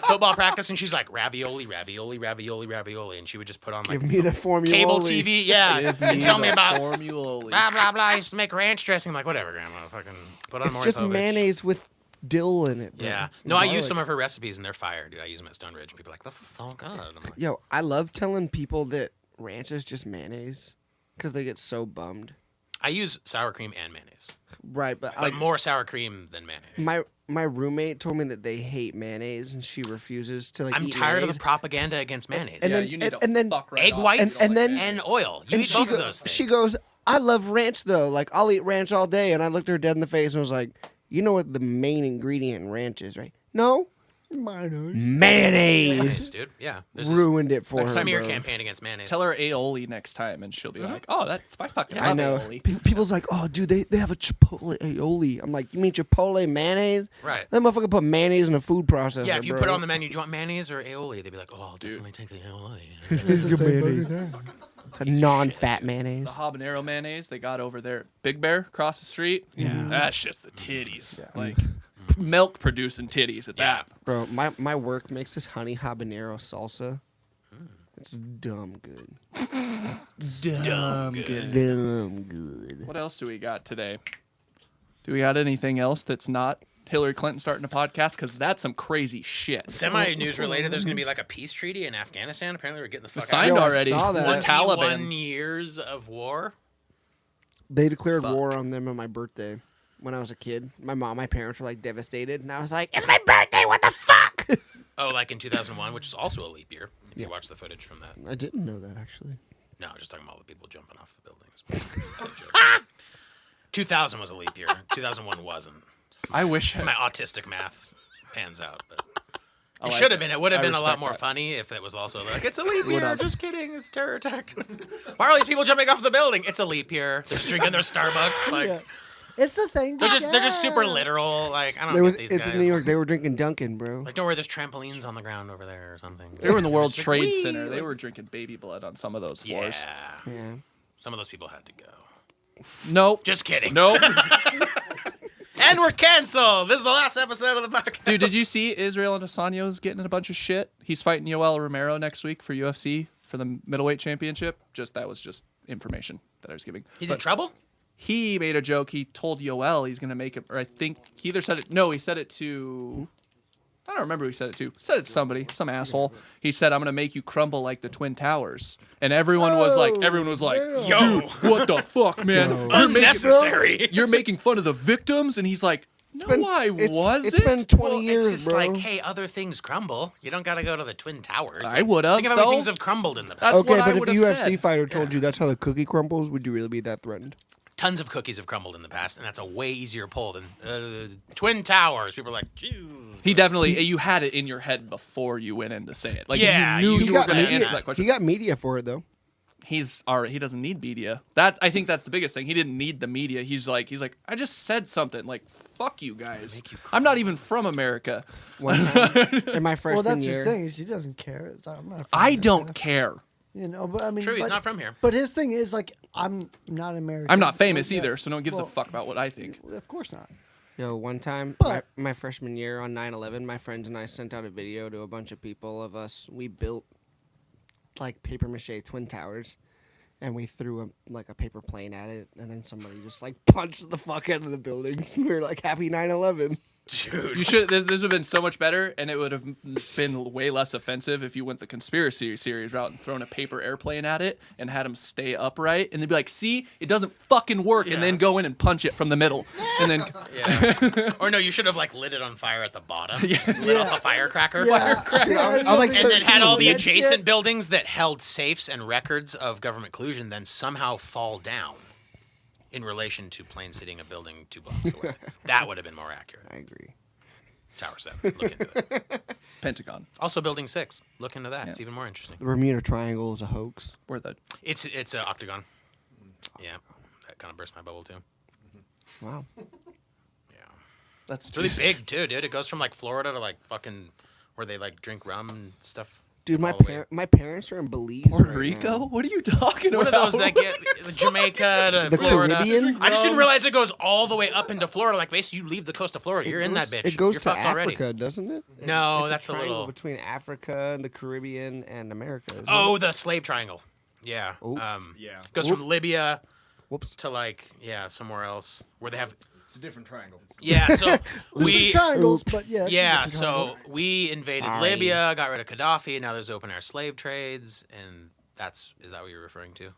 football practice, and she's like ravioli, ravioli, ravioli, ravioli, and she would just put on like Give me the formula. cable TV, yeah, Give and tell me the about formula. blah blah blah. I used to make ranch dressing. I'm like, whatever, Grandma. Fucking put on It's more just Povich. mayonnaise with dill in it. Bro. Yeah. And No, I use garlic. some of her recipes and they're fire, dude. I use them at Stone Ridge. People are like, this is so good. I'm like, Yo, I love telling people that ranch is just mayonnaise because they get so bummed. I use sour cream and mayonnaise, Right, but but like more sour cream than mayonnaise. my roommate told me that they hate mayonnaise and she refuses to like. I'm eat tired of mayonnaise. the propaganda against mayonnaise. and Yeah, then- you need to and then fuck right Egg off. whites and then- and oil. You And eat she both go- of those things. she goes, I love ranch though. Like I'll eat ranch all day. And I looked her dead in the face and was like, you know what the main ingredient in ranch is, right? No, Minors. mayonnaise. dude. Yeah. There's this Ruined it for her. smear bro. campaign against mayonnaise. Tell her aioli next time, and she'll be like, "Oh, that's I fucking I love know. aioli." People's like, oh, dude, they have a Chipotle aioli. I'm like, you mean Chipotle mayonnaise? Right. That motherfucker put mayonnaise in a food processor. Yeah, if you bro. put it on the menu, do you want mayonnaise or aioli? They'd be like, oh, I'll definitely take the aioli. It's the same fucking thing. It's a non-fat mayonnaise. The habanero mayonnaise they got over there, at Big Bear across the street. Yeah, that's just the titties. Like milk producing titties at Yeah. that. Bro, my work makes this honey habanero salsa. It's dumb good. Dumb good. Dumb good. What else do we got today? Do we got anything else that's not Hillary Clinton starting a podcast? Because that's some crazy shit. Semi-news related, there's going to be like a peace treaty in Afghanistan. Apparently we're getting the fuck Signed Yo, I already. saw that. The What? 21 Taliban. years of war. They declared Fuck. war on them on my birthday when I was a kid. My parents were like devastated, and I was like, "It's my birthday! What the fuck?" Oh, like in 2001, which is also a leap year. If you watch the footage from that. I didn't know that actually. No, just talking about all the people jumping off the buildings. 2000 was a leap year. 2001 wasn't. I wish My autistic math pans out, but I it like should have it. been. It would have I been a lot respect more that. funny if it was also like it's a leap Would year. have. Just kidding. It's terror attack. Why are these people jumping off the building? It's a leap year. They're just drinking their Starbucks. Like Yeah. It's the thing. they're just super yeah. literal. Like I don't There was, get these it's guys. in New York. They were drinking Dunkin', bro. Like don't worry, there's trampolines on the ground over there or something. They were in the World It's like, Trade "Wee!" Center. They Like, were drinking baby blood on some of those floors. Yeah. Yeah. Some of those people had to go. Nope. Just kidding. Nope. And we're canceled. This is the last episode of the podcast. Dude, did you see Israel Adesanyo's getting in a bunch of shit? He's fighting Yoel Romero next week for UFC for the middleweight championship. That was just information that I was giving. He's in But trouble? he made a joke. He told Yoel he's going to make it, or I think he either said it. No, he said it to. I don't remember who he said it to. Said it to somebody, some asshole. He said, "I'm going to make you crumble like the Twin Towers," and everyone was like, Yo. "What the fuck, man? Unnecessary. You're making fun of the victims," and he's like, "No, I wasn't." It's been 20 Well, years, it's just bro. like, hey, other things crumble. You don't got to go to the Twin Towers. I would've, Think of how many though. things have crumbled in the past. That's Okay, what I but if a would've UFC said. fighter told you that's how the cookie crumbles, would you really be that threatened? Tons of cookies have crumbled in the past, and that's a way easier pull than Twin Towers. People are like, Jesus. He definitely, you had it in your head before you went in to say it. Like Yeah, you knew you you, got were going to media- answer that He question. got media for it though. He's already, he doesn't need media. I think that's the biggest thing. He didn't need the media. He's like, I just said something. Like, fuck you guys. I'm not even from America. One time in my freshman Well, that's year. his thing. Is he doesn't care. It's like, I'm not. I from don't America. care. You know, but I mean, True, he's but- not from here. But his thing is like, I'm not American. I'm not famous Yeah. either, so no one gives Well, a fuck about what I think. Of course not. Yo, one time, But- my freshman year on 9/11, my friends and I sent out a video to a bunch of people of us. We built like paper mache twin towers, and we threw a paper plane at it, and then somebody just like punched the fuck out of the building. We were like, "Happy 9/11." Dude. You should. This would have been so much better, and it would have been way less offensive if you went the conspiracy series route and thrown a paper airplane at it and had them stay upright, and they'd be like, "See, it doesn't fucking work," and then go in and punch it from the middle, and then Yeah. Or no, you should have like lit it on fire at the bottom. Lit off a firecracker. Yeah. I was like And then had all the 13. That adjacent shit- buildings that held safes and records of government collusion then somehow fall down in relation to planes hitting a building 2 blocks away. That would have been more accurate. I agree. Tower 7. Look into it. Pentagon. Also, Building 6. Look into that. It's even more interesting. The Bermuda Triangle is a hoax. Where the It's an octagon. Yeah. That kind of burst my bubble too. Wow. That's It's really big too, dude. It goes from like Florida to like fucking where they like drink rum and stuff. Dude, all the way. my parents are in Belize. Puerto right Rico? now. What are you talking One about? of those that get Jamaica to The Florida. Caribbean? I just didn't realize it goes all the way up into Florida. Like basically, you leave the coast of Florida, you're in that bitch. It goes you're to fucked Africa, already. doesn't it? No, It's that's a triangle little. between Africa and the Caribbean and America. Isn't Oh, it? the slave triangle. Yeah. Oh. Yeah. Goes from Libya Whoops. to like somewhere else where they have. It's a different triangle. Yeah. So There's we. some triangles, but yeah. it's a Yeah, different so triangle. we invaded Sorry. Libya, got rid of Gaddafi. Now there's open air slave trades, and is that what you're referring to?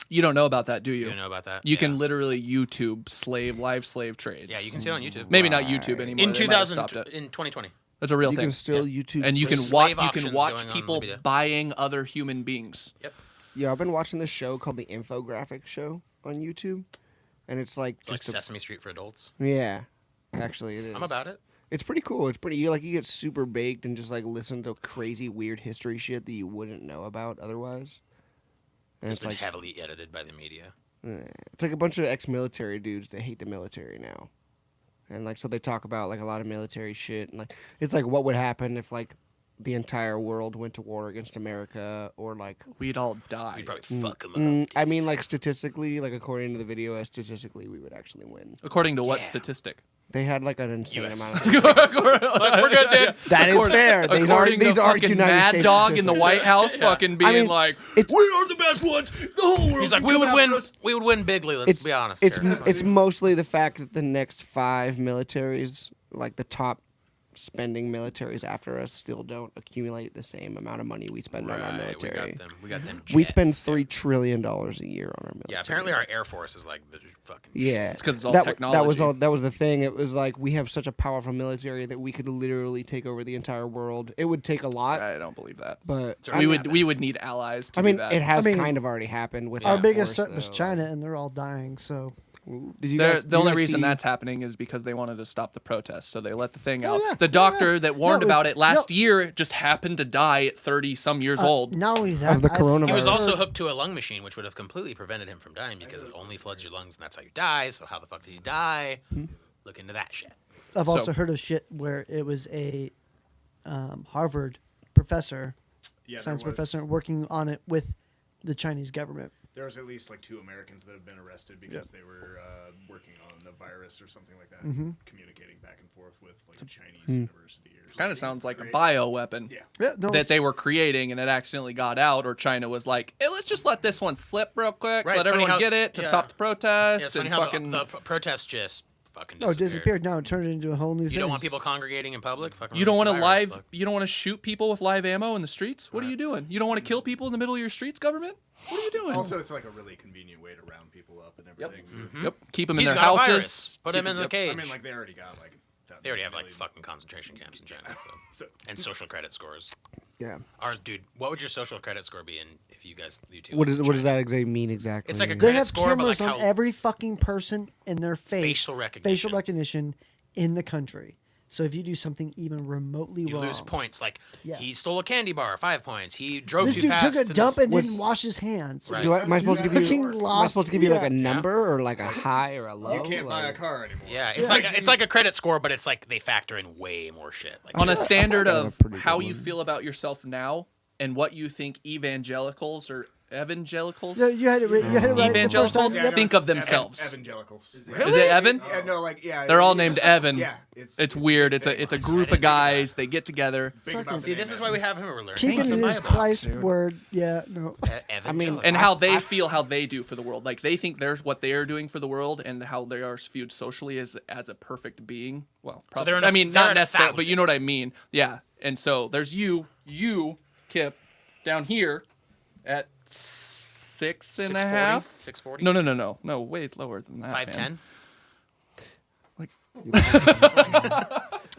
You don't know about that, do You you? don't know about that? You Yeah. can literally YouTube live slave trades. Yeah, you can see it on YouTube. Maybe not YouTube anymore. in They might have 2000, stopped it. in 2020. That's a real You thing. can still YouTube. And you can slave- Slave watch. You can auctions watch going on people Libya. buying other human beings. Yep. Yeah, I've been watching this show called the Infographic Show on YouTube, and it's like It's like just a, Sesame Street for adults. yeah. Actually, it is. I'm about it. It's pretty cool. It's pretty. You get super baked and just like listen to crazy weird history shit that you wouldn't know about otherwise. And It's it's been like heavily edited by the media. it's like a bunch of ex-military dudes that hate the military now, and like so they talk about like a lot of military shit and like it's like what would happen if like the entire world went to war against America or like We'd all die. We'd probably fuck them up. I mean like statistically like according to the video statistically we would actually win. According to what Yeah. statistic? They had like an insane US amount of Like, we're good, dude. that is fair. These are According to fucking United Mad States Dog in the statistics. White House, fucking being mean, like, it's- "We are the best ones. The whole world." He's like, can we come would after win. us." We would win bigly. Let's be honest. here. It's mostly the fact that the next 5 militaries, like the top spending militaries after us, still don't accumulate the same amount of money we spend on our Right, military. We got them. We spend jets. $3 trillion a year on our military. Yeah, apparently our Air Force is like the fucking. shit. Yeah, It's 'cause it's all that technology. was all. That was the thing. It was like we have such a powerful military that we could literally take over the entire world. It would take a lot, I don't believe that. but We would need allies to I mean, do that. it has I mean, kind of already happened with Our Air biggest Force, threat was though. China, and they're all dying. So Did you They're- guys, the did you only guys reason see- that's happening is because they wanted to stop the protests, so they let the thing Oh, out. yeah. The doctor that warned No, it was- about it last no. year just happened to die at 30 some years old. not only that, Of the I've coronavirus. He was heard- also hooked to a lung machine, which would have completely prevented him from dying because it only floods your lungs, and that's how you die. So how the fuck did he die? Look into that shit. I've also So- heard of shit where it was a Harvard professor, Yeah, science there was- professor, working on it with the Chinese government. There was at least like 2 Americans that have been arrested because they were working on the virus or something like that, communicating back and forth with like a Chinese university or something. Kind of sounds like a bioweapon Yeah. Yeah, no, that it's- they were creating and it accidentally got out, or China was like, hey, let's just let this one slip real quick, Right, let it's funny everyone how- get it to yeah. stop the Yeah, protests it's and funny how fucking. the protests just fucking Oh, disappeared. disappeared. Now it turned it into a whole new You thing. don't want people congregating in public? Fucking You don't want release to the virus, live. like- You don't want to shoot people with live ammo in the streets. What are you doing? You don't want to kill people in the middle of your streets, government? What are you doing? Also, it's like a really convenient way to round people up and everything. Yep. Keep them in He's their got a houses. virus. Put him in the Yep. cage. I mean, like they already got like. that They already have like million- fucking concentration camps in China, so. So, And social credit scores. Yeah. Dude, what would your social credit score be in if you guys you two? What went does to what does China? that exactly mean exactly? It's like a They credit have score, but cameras like on how- every fucking person in their face. Facial recognition. Facial recognition in the country. So if you do something even remotely You wrong, lose points. Like Yeah. he stole a candy bar, 5 points. He drove this too dude fast. took a to dump this- and What's- didn't wash his hands. Right. Am I supposed to give you? Fucking Am I lost- supposed to give you like yeah. a number or like a high or a low? you can't buy a Like- car anymore. Yeah, it's like a credit score, but it's like they factor in way more shit. Like On a just- standard I thought that was of a pretty how good you one. feel about yourself now and what you think evangelicals or evangelicals, No, you had it right the first time. Evangelicals Yep. think of themselves. Evangelicals. Is it Evan? Yeah, no, like yeah. They're all it's- named Evan. Yeah, It's weird. It's a I group didn't of know that. guys. They get together. Big about the See, this name is why we have him. We're learning. Keegan about and the his Bible. Christ word. Yeah, no. I mean, And how they feel, how they do for the world. Like they think there's what they are doing for the world, and how they are viewed socially as a perfect being. Well, probably. they're in I a- mean, they're not in a necessarily, but you 1,000. know what I mean. Yeah. And so there's you, Kip, down here at 6.5. 640. No, way lower than that. 5'10".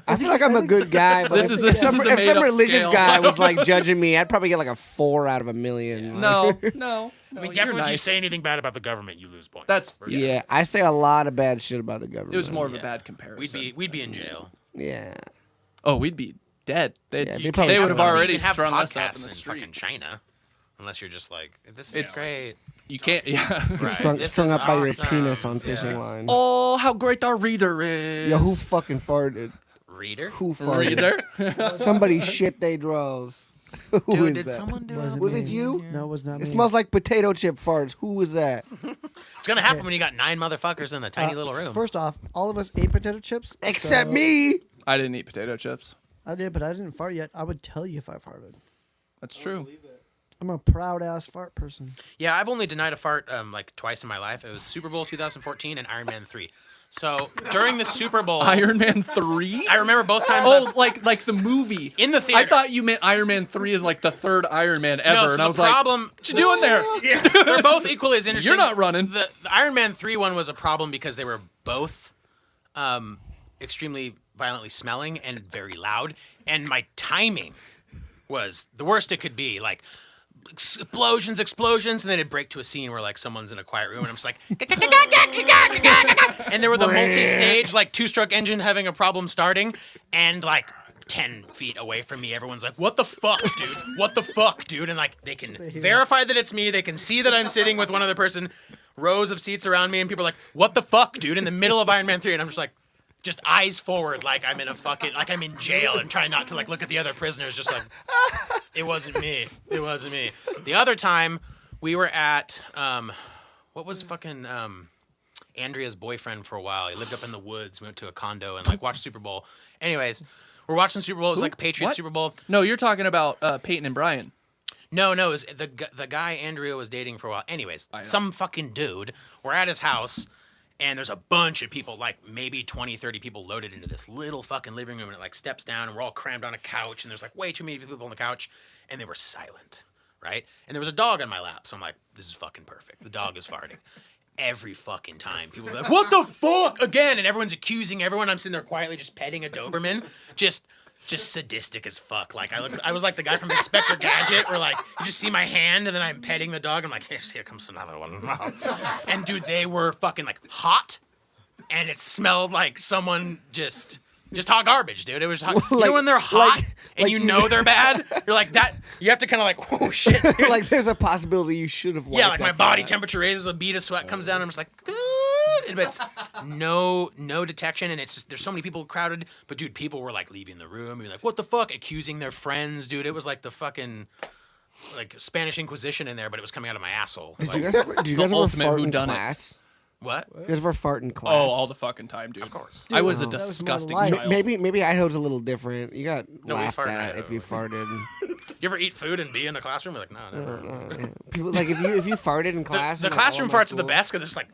I feel like I'm a good guy, but This is a if some made-up religious scale. guy was like judging me, I'd probably get like a 4 out of a million. No. I mean, you're definitely, if you nice. say anything bad about the government, you lose points. That's For- Yeah, I say a lot of bad shit about the government. It was more of a Yeah. bad comparison. We'd be in jail. Yeah. Oh, we'd be dead. Yeah, They they probably would have couldn't. already You can have strung us up in podcasts the fucking street. China. Unless you're just like, this is It's- great. You can't. Yeah. Right. Strung, This strung is up by your awesome. penis on Yeah. fishing line. Oh, how great our reader is. Yo, who fucking farted? Reader? Who farted? Reader? Somebody shit they draws. Who Dude, is did that? someone do Was it? it Was me? it you? No, it was not It me. smells like potato chip farts. Who was that? It's gonna happen when you got 9 motherfuckers in a tiny little room. First off, all of us ate potato chips. Except so- me. I didn't eat potato chips. I did, but I didn't fart yet. I would tell you if I farted. That's true. I'm a proud ass fart person. Yeah, I've only denied a fart like twice in my life. It was Super Bowl 2014 and Iron Man 3. So during the Super Bowl, Iron Man 3? I remember both times. Oh, like the movie. In the theater. I thought you meant Iron Man 3 is like the third Iron Man ever, no, so and the I was problem, like, what you doing there? They're both equally as interesting. You're not running. The Iron Man 3 one was a problem because they were both extremely violently smelling and very loud, and my timing was the worst it could be. Like explosions, and then it'd break to a scene where like someone's in a quiet room, and I'm just like, and there were the multi-stage like 2-stroke engine having a problem starting, and like 10 feet away from me, everyone's like, what the fuck, dude? What the fuck, dude? And like, they can verify that it's me. They can see that I'm sitting with one other person, rows of seats around me, and people are like, what the fuck, dude? In the middle of Iron Man 3. And I'm just like, just eyes forward, like I'm in a fucking, like I'm in jail, and trying not to like look at the other prisoners, just like, it wasn't me. It wasn't me. The other time, we were at, what was fucking, Andrea's boyfriend for a while. He lived up in the woods. We went to a condo and like watched Super Bowl. Anyways, we're watching Super Bowl. It was like a Patriots What? Super Bowl. No, you're talking about Peyton and Brian. No, it was the guy Andrea was dating for a while. Anyways, some fucking dude. We're at his house, and there's a bunch of people, like maybe 20, 30 people loaded into this little fucking living room, and it like steps down, and we're all crammed on a couch, and there's like way too many people on the couch, and they were silent, right? And there was a dog on my lap, so I'm like, this is fucking perfect. The dog is farting. Every fucking time, people are like, what the fuck? Again, and everyone's accusing everyone. I'm sitting there quietly just petting a Doberman. Just sadistic as fuck. Like, I was like the guy from Inspector Gadget, where like, you just see my hand, and then I'm petting the dog. I'm like, here comes another one. And dude, they were fucking like hot, and it smelled like someone just hot garbage, dude. It was hot. You know when they're hot and like you you- know they're bad? You're like that. You have to kind of like, oh shit. Dude. Like there's a possibility you should have. Yeah, like my wiped body that. temperature raises, a bead of sweat comes down, and I'm just like, good. But it's no detection, and it's just there's so many people crowded. But dude, people were like leaving the room, being like, what the fuck, accusing their friends, dude. It was like the fucking like Spanish Inquisition in there, but it was coming out of my asshole. Did Like, you guys ever, ultimate fart in whodunit. class? what? You guys ever fart in class? Oh, all the fucking time, dude. Of course. I was a That was my disgusting life. child. Maybe Idaho's a little different. You got No, we laughed fart in at Idaho. if you farted. You ever eat food and be in a classroom? We're like, no, never. People like if you farted in class. The in, like, classroom elementary farts are the school- best because it's like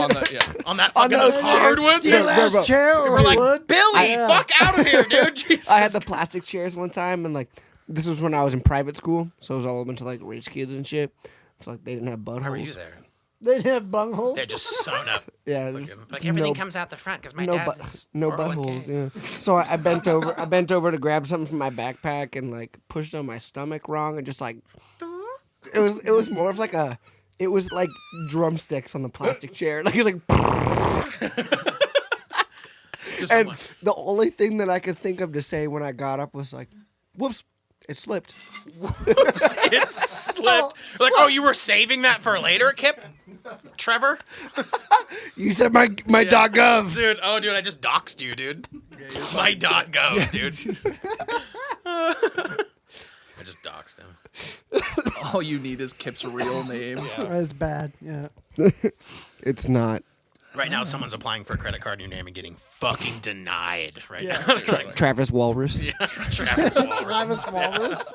On the, yeah. on that On fucking those those hardwood. Steel bro. ass chair or We're like, wood. Billy, Yeah. fuck out of here, dude. Jesus. I had the plastic chairs one time, and like this was when I was in private school, so it was all a bunch of like rich kids and shit. It's like they didn't have buttholes. Why were you there? They didn't have bungholes. They're just sewn up. Yeah, Like, there's like everything no- comes out the front because my no dad but is no 401k. buttholes. Yeah. So I bent over. I bent over to grab something from my backpack and like pushed on my stomach wrong and just like it was more of like a it was like drumsticks on the plastic chair. Like it was like Just and like, the only thing that I could think of to say when I got up was like, "Whoops, it slipped." it slipped. Like, oh, you were saving that for later, Kip? Trevor? You said my .gov. Dude, I just doxed you, dude. My .gov, dude. I just doxed him. All you need is Kip's real name. That's bad. Yeah. It's not. Right now, someone's applying for a credit card in your name and getting fucking denied right now. Like, Travis Walrus. Travis Walrus. Travis Walrus.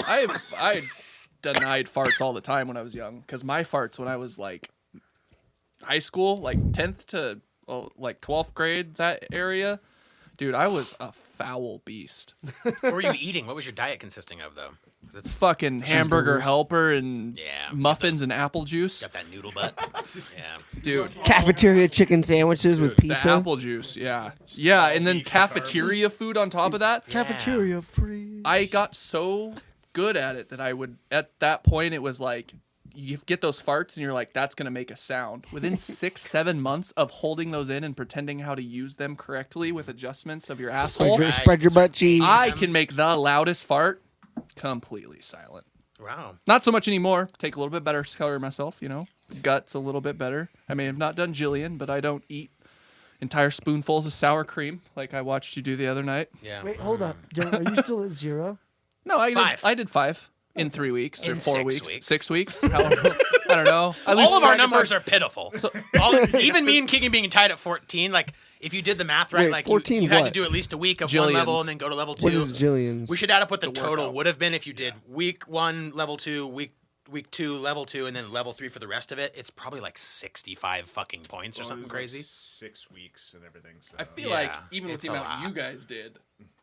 I denied farts all the time when I was young because my farts when I was like high school, like 10th to like 12th grade, that area, dude, I was a foul beast. What were you eating? What was your diet consisting of, though? It's Fucking hamburger helper and Yeah, muffins and apple juice, got that noodle butt. Yeah. dude. Cafeteria chicken sandwiches with The pizza. apple juice, yeah, and then cafeteria food on top of that. Cafeteria free. I got so good at it that I would, at that point, it was like, you get those farts and you're like, that's gonna make a sound. Within 6-7 months of holding those in and pretending how to use them correctly with adjustments of your asshole, Spread your butt cheeks. I can make the loudest fart completely silent. Wow. Not so much anymore. Take a little bit better color myself, Guts a little bit better. I may have not done Jillian, but I don't eat entire spoonfuls of sour cream like I watched you do the other night. Yeah. Wait, hold up. Dylan, are you still at 0? No, Five. I did 5 in 3 weeks or In 4 6 weeks. weeks. 6 weeks. I don't know. At least All of our try to numbers talk- are pitiful. Even me and Keegan being tied at 14, like if you did the math right, Wait, like 14 you had to what? do at least a week of Jillian's. one level and then go to level 2. What is Jillian's? We should add up what the total workout. would have been if you did week 1, level 2, week 2, level 2, and then level 3 for the rest of it. It's probably like 65 fucking points or Well, something it was like crazy. 6 weeks and everything. So. I feel Yeah, like even with it's the a amount lot. you guys did,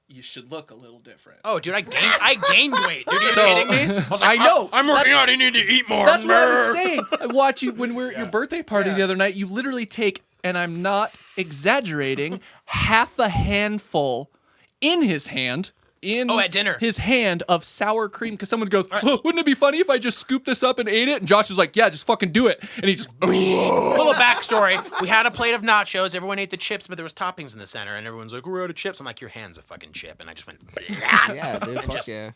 you should look a little different. Oh, dude, I gained weight. Dude, are you So- kidding me? I was like, I know. I'm working out. I need to eat more. That's what I was saying. I watch you when we're at your birthday party Yeah. the other night. You literally take, and I'm not exaggerating, half a handful in his hand. At dinner. His hand of sour cream because someone goes, oh, wouldn't it be funny if I just scooped this up and ate it? And Josh is like, yeah, just fucking do it. And he just, Little backstory. We had a plate of nachos. Everyone ate the chips, but there was toppings in the center, and everyone's like, we're out of chips. I'm like, your hand's a fucking chip. And I just went, blah. Yeah, dude. Fuck just- yeah.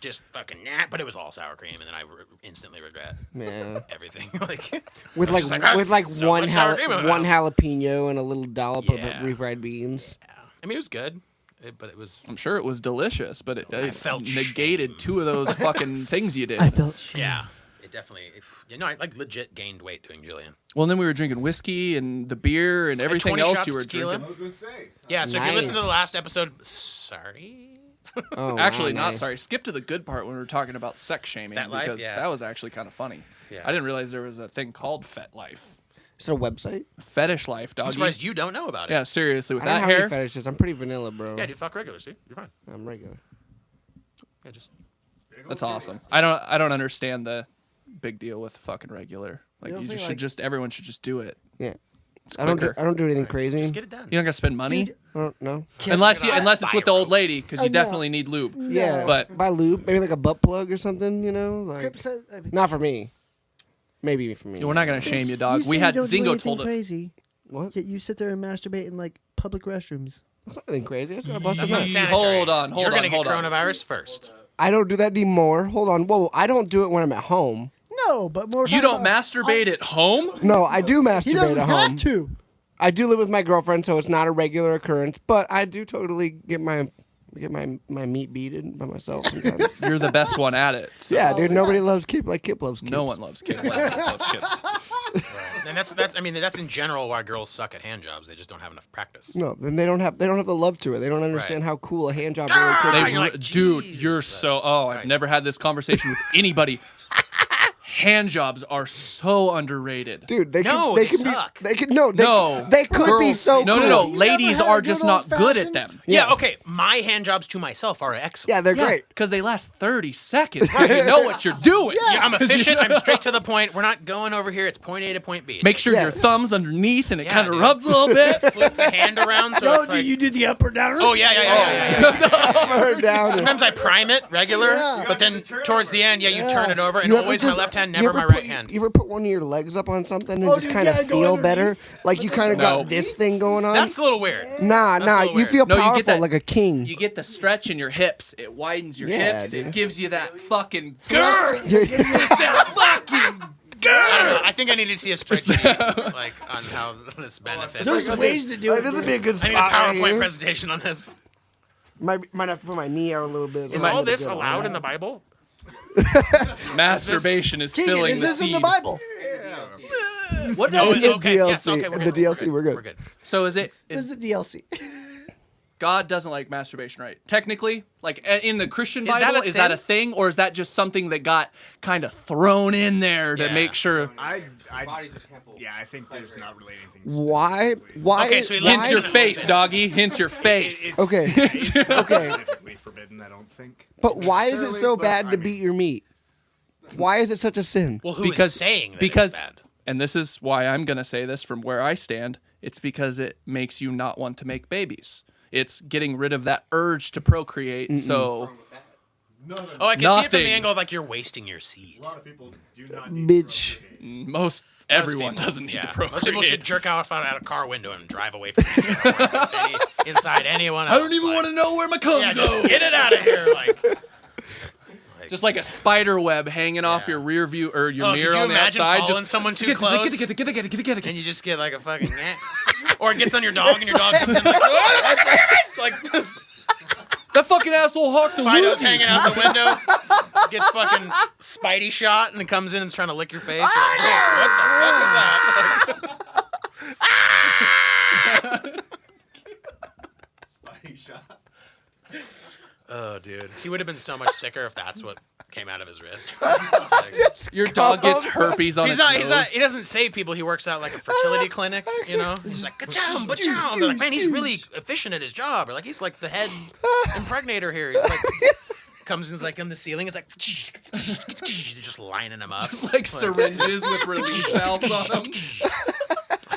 Just fucking nah. But it was all sour cream, and then I instantly regret Man. everything. like With I was like, just like, with like "That's so one much sour cream in my one mouth." jalapeno and a little dollop Yeah. of refried beans. I mean, it was good, but it was I'm sure it was delicious, but it felt negated shame. 2 of those fucking things you did. I felt shame. yeah. It definitely, I like legit gained weight doing Jillian. Well, and then we were drinking whiskey and the beer and everything 20 else shots you were of tequila. drinking. I was gonna say. Yeah. So if you listen to the Nice. last episode, sorry. Oh, Actually, wow, not nice. sorry. Skip to the good part when we were talking about sex shaming Fet life, because yeah. that was actually kind of funny. Yeah. I didn't realize there was a thing called Fet Life, Is it a website? fetish life, I'm doggy. surprised you don't know about it. Yeah, seriously, with I don't that have any hair, fetishes. I'm pretty vanilla, bro. Yeah, dude, fuck regular. See, you're fine. I'm regular. Yeah, just that's awesome. I don't understand the big deal with fucking regular. Like don't you think, just like- should everyone should just do it. Yeah. It's I don't do quicker. anything crazy. just get it done. You don't gotta spend money Dude, I don't know. unless it's buy with the a old rope. lady because you no. definitely need lube. Yeah, But- buy lube, maybe like a butt plug or something. Like Crip says, not for me. Maybe for me. We're not gonna shame you, dog. You We say had you don't do Zingo anything told us. crazy. What? Yet you sit there and masturbate in like public restrooms. That's not anything crazy. I just gotta bust a That's nut. unsanitary. Hold on, You're gonna hold get on. coronavirus first. I don't do that anymore. Hold on. Whoa, I don't do it when I'm at home. No, but more. You don't masturbate at home? No, I do He masturbate doesn't at home. have to. I do live with my girlfriend, so it's not a regular occurrence. But I do totally get my meat beaten by myself sometimes. You're the best one at it. So Yeah, dude. Nobody loves Kip like Kip loves kids. no one loves kids. loves kids. And that's in general why girls suck at hand jobs. They just don't have enough practice. No, then they don't have the love to it. They don't understand Right. how cool a hand job really could They be. You're like, dude, you're so. Oh, I've Christ. never had this conversation with anybody. Hand jobs are so underrated. Dude, they No, could, they could suck. Be, they could no, they, No, they could be girls- so no, cool. no. You Ladies never had are a just good not good at old-fashioned? them. Yeah, okay. My hand jobs to myself are excellent. Yeah, they're great. Because they last 30 seconds. You know what you're doing. Yeah, I'm efficient. I'm straight to the point. We're not going over here. It's point A to point B. Make sure Yeah. your thumb's underneath and it Yeah, kind of dude. rubs a little bit. Flip the hand around so it's like. do the up or down? Oh yeah. Up or down. Sometimes I prime it regular, Yeah. but then towards the end, you turn it over, and You ever always my just- left hand, you never ever my put- right hand. You ever put one of your legs up on something and Oh, just dude, kind of yeah, go feel better? underneath. Like you kind of No. got this thing going on? That's a little weird. Nah, That's a little you weird. feel No, you get powerful that- like a king. You get the stretch in your hips. It widens your Yeah, hips. dude. It gives you that fucking girth. You're- that fucking I don't know. I think I need to see a spreadsheet like on how this benefits. There's ways to do Like, it. this would be a good I spot. need a right PowerPoint here. presentation on this. Might have to put my knee out a little bit. Is so I all get a this good allowed one. in the Bible? masturbation is Keegan, filling is the this seed. in the Bible? What No, does it's okay, DLC. yes, okay, In the DLC, we're good. We're good. So is it This is is the DLC. God doesn't like masturbation, right? Technically, like in the Christian Is that Bible, a is that a sin? thing, or is that just something that got kind of thrown in there to Yeah. make sure? I Body's a temple. yeah, I think there's not really anything. Why? specifically- Why? Okay, so he why- Hints your Why- face, doggy. Hints your face. It's, Okay. It's not Okay. specifically forbidden, I don't think. But why is it necessarily, so but, bad I to mean, beat your meat? Why is it such a sin? Well, who is Because saying that because it's bad? and this is why I'm gonna say this from where I stand. It's because it makes you not want to make babies. It's getting rid of that urge to procreate. So None of them. Oh, I can see it from Nothing. the angle of like you're wasting your seed. A lot of people do not need Bitch. to procreate. Most everyone doesn't need to procreate. Most people should jerk out out a car window and drive away from each other. Inside anyone else. I don't even want to know where my cum Yeah, goes. just get it out of here. Just like a spider web hanging off your rear view or your Oh, could mirror you on the imagine outside. following Just someone too get close? it. And you just get like a fucking or it gets on your dog and your dog comes in like just That fucking asshole hawked a Fido's loogie. hanging out the window, gets fucking Spidey shot, and then comes in and is trying to lick your face. You're like, "Hey, what the fuck is that?" Spidey shot. Oh, dude, he would have been so much sicker if that's what came out of his wrist. Your dog gets herpes on He's its not. nose. He's not. He doesn't save people. He works out like a fertility clinic. You know, he's like ka-chow, ba-chow. They're like, man, he's really efficient at his job. Or like, he's like the head impregnator here. He's like, comes in like on the ceiling. It's like, just lining him up. Just like syringes with release valves on them.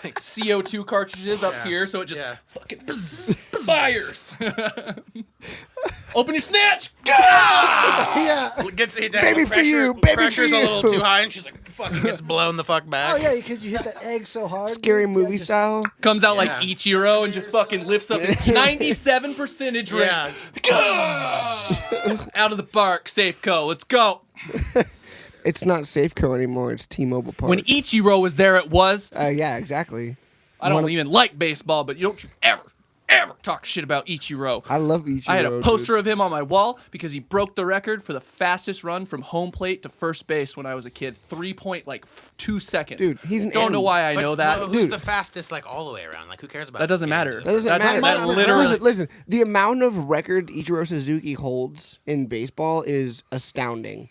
Like CO2 cartridges up here, so it just fucking fires. Open your snatch. Yeah. Gets hit that Baby for you, baby for pressure's a you. little too high, and she's like, fucking gets blown the fuck back. Oh yeah, because you hit that egg so hard. Scary Yeah, movie just- style. Comes out like Yeah. Ichiro and just fucking lifts up its 97% rate. Yeah. Out of the park, Safeco. Let's go. It's not Safeco anymore. It's T-Mobile Park. When Ichiro was there, it was. Yeah, exactly. I don't even like baseball, but you don't ever talk shit about Ichiro. I love Ichiro. I had a dude. poster of him on my wall because he broke the record for the fastest run from home plate to first base when I was a kid. 3.2 seconds. Dude, he's an Don't know animal. why I But, know that. well, who's Dude. the fastest, like all the way around? Like, who cares about That doesn't getting matter. to That the doesn't That- matter. that literally- Listen. The amount of record Ichiro Suzuki holds in baseball is astounding.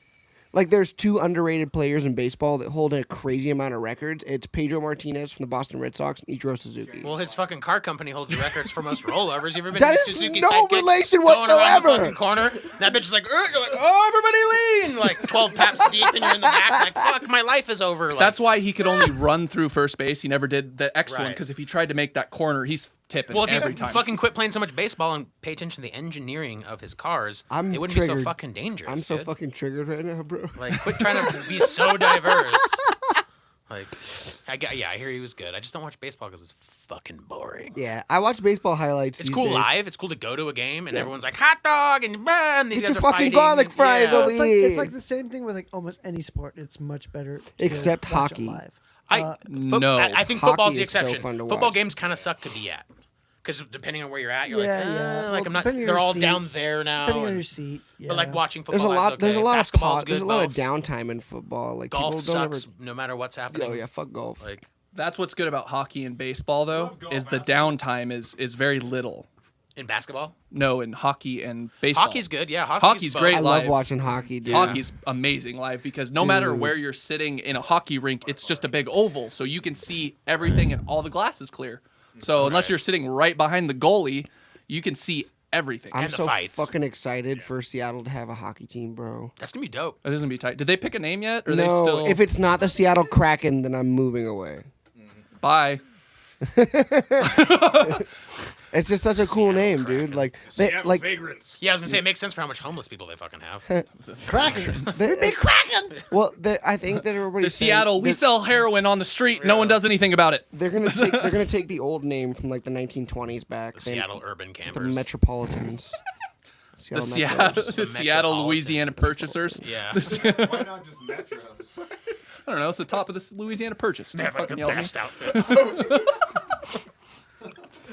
Like, there's two underrated players in baseball that hold a crazy amount of records. It's Pedro Martinez from the Boston Red Sox and Ichiro Suzuki. Well, his fucking car company holds the records for most rollovers. You ever been That to is Suzuki no sidekick relation going around the whatsoever. fucking corner? That bitch is like, you're like, oh, everybody lean! Like 12 paps deep, and you're in the back, like, fuck, my life is over. Like, That's why he could only run through first base. He never did the extra one Right. because if he tried to make that corner, he's tipping well, if every you time. fucking quit playing so much baseball and pay attention to the engineering of his cars, I'm it wouldn't be so triggered. fucking dangerous. I'm so dude. fucking triggered right now, bro. Like, quit trying to be so diverse. Like, I hear he was good. I just don't watch baseball because it's fucking boring. Yeah, I watch baseball highlights. It's these cool days. live. It's cool to go to a game and everyone's like hot dog and these Get guys your are fucking fighting. garlic fries Yeah. over It's like here. it's like the same thing with like almost any sport. It's much better to Except watch it hockey. live. No. I think Hockey football's the is so exception. fun to Football watch. games kind of suck to be at. Because depending on where you're at, you're Yeah, like, yeah. like Well, I'm not. depending on They're your all seat- down there now. Depending on and- your seat. Yeah. But like watching There's football, a lot. okay. There's a lot of Basketball's pause. There's a good, lot of both. downtime in football. Like Golf people don't sucks no matter what's happening. ever. Oh yeah, fuck golf. Like That's what's good about hockey and baseball, though, Love golf, is the basketball. downtime is very little. in basketball, No, in hockey and baseball. hockey's good. Yeah, Hockey's both. great. I love live. watching hockey, dude. Hockey's amazing live because no matter Dude. where you're sitting in a hockey rink, it's just a big oval, so you can see everything and all the glass is clear. So unless you're sitting right behind the goalie, you can see everything. I'm And the so fights. fucking excited for Seattle to have a hockey team, bro. That's gonna be dope. It doesn't be tight. Did they pick a name yet? Or are they No, still if it's not the Seattle Kraken, then I'm moving away. bye? It's just such a cool name, dude. Like, they, Seattle like vagrants. Yeah, I was gonna say it makes sense for how much homeless people they fucking have. Kraken. they, well, I think that everybody's The saying Seattle, we that sell heroin on the street. No one does anything about it. They're gonna take the old name from like the 1920s back. The They- Seattle urban the campers. Metropolitans. The Metros. Seattle, the Seattle, Metropolitans. Louisiana purchasers. Yeah. Why not just metros? I don't know. It's the top of this Louisiana purchase. They Don't have like fucking the yell at me. best outfits.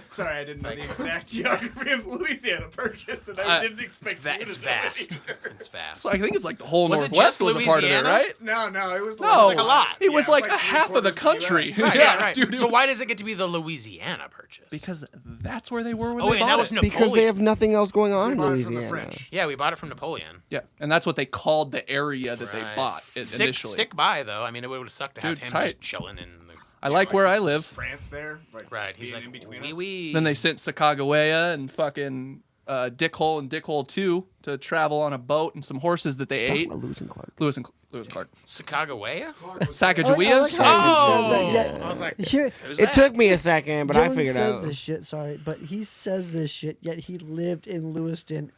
Sorry, I didn't know the exact geography of Louisiana Purchase, and I didn't It's, expect it's you to know vast. either. It's vast. So I think it's like the whole Was it Northwest just was a part of it, Louisiana? right? No, it was No, like a lot. It was Yeah, like, like a half of the country. US. Right, yeah, right. dude. it So was- why does it get to be the Louisiana purchase? Because that's where they were when oh they wait, bought that was it. Napoleon. Because they have nothing else going So on they in bought it from the Louisiana. French. Yeah, we bought it from Napoleon. Yeah, and that's what they called the area that they Right. bought initially. Stick by though. I mean, it would have sucked to have Dude, him tight. just chilling in the. I like where I live. France there, like Right, just he's being like in between wee us. wee. Then they sent Sacagawea and fucking Dickhole and Dickhole 2 to travel on a boat and some horses that they Talking ate. about Lewis and Clark. Lewis and Clark. Sacagawea. Sacagawea? I like how he says that. I was like, Yeah. who's It that? took me a second, but I Dylan figured says out. this shit, sorry, but he says this shit, yet he lived in Lewiston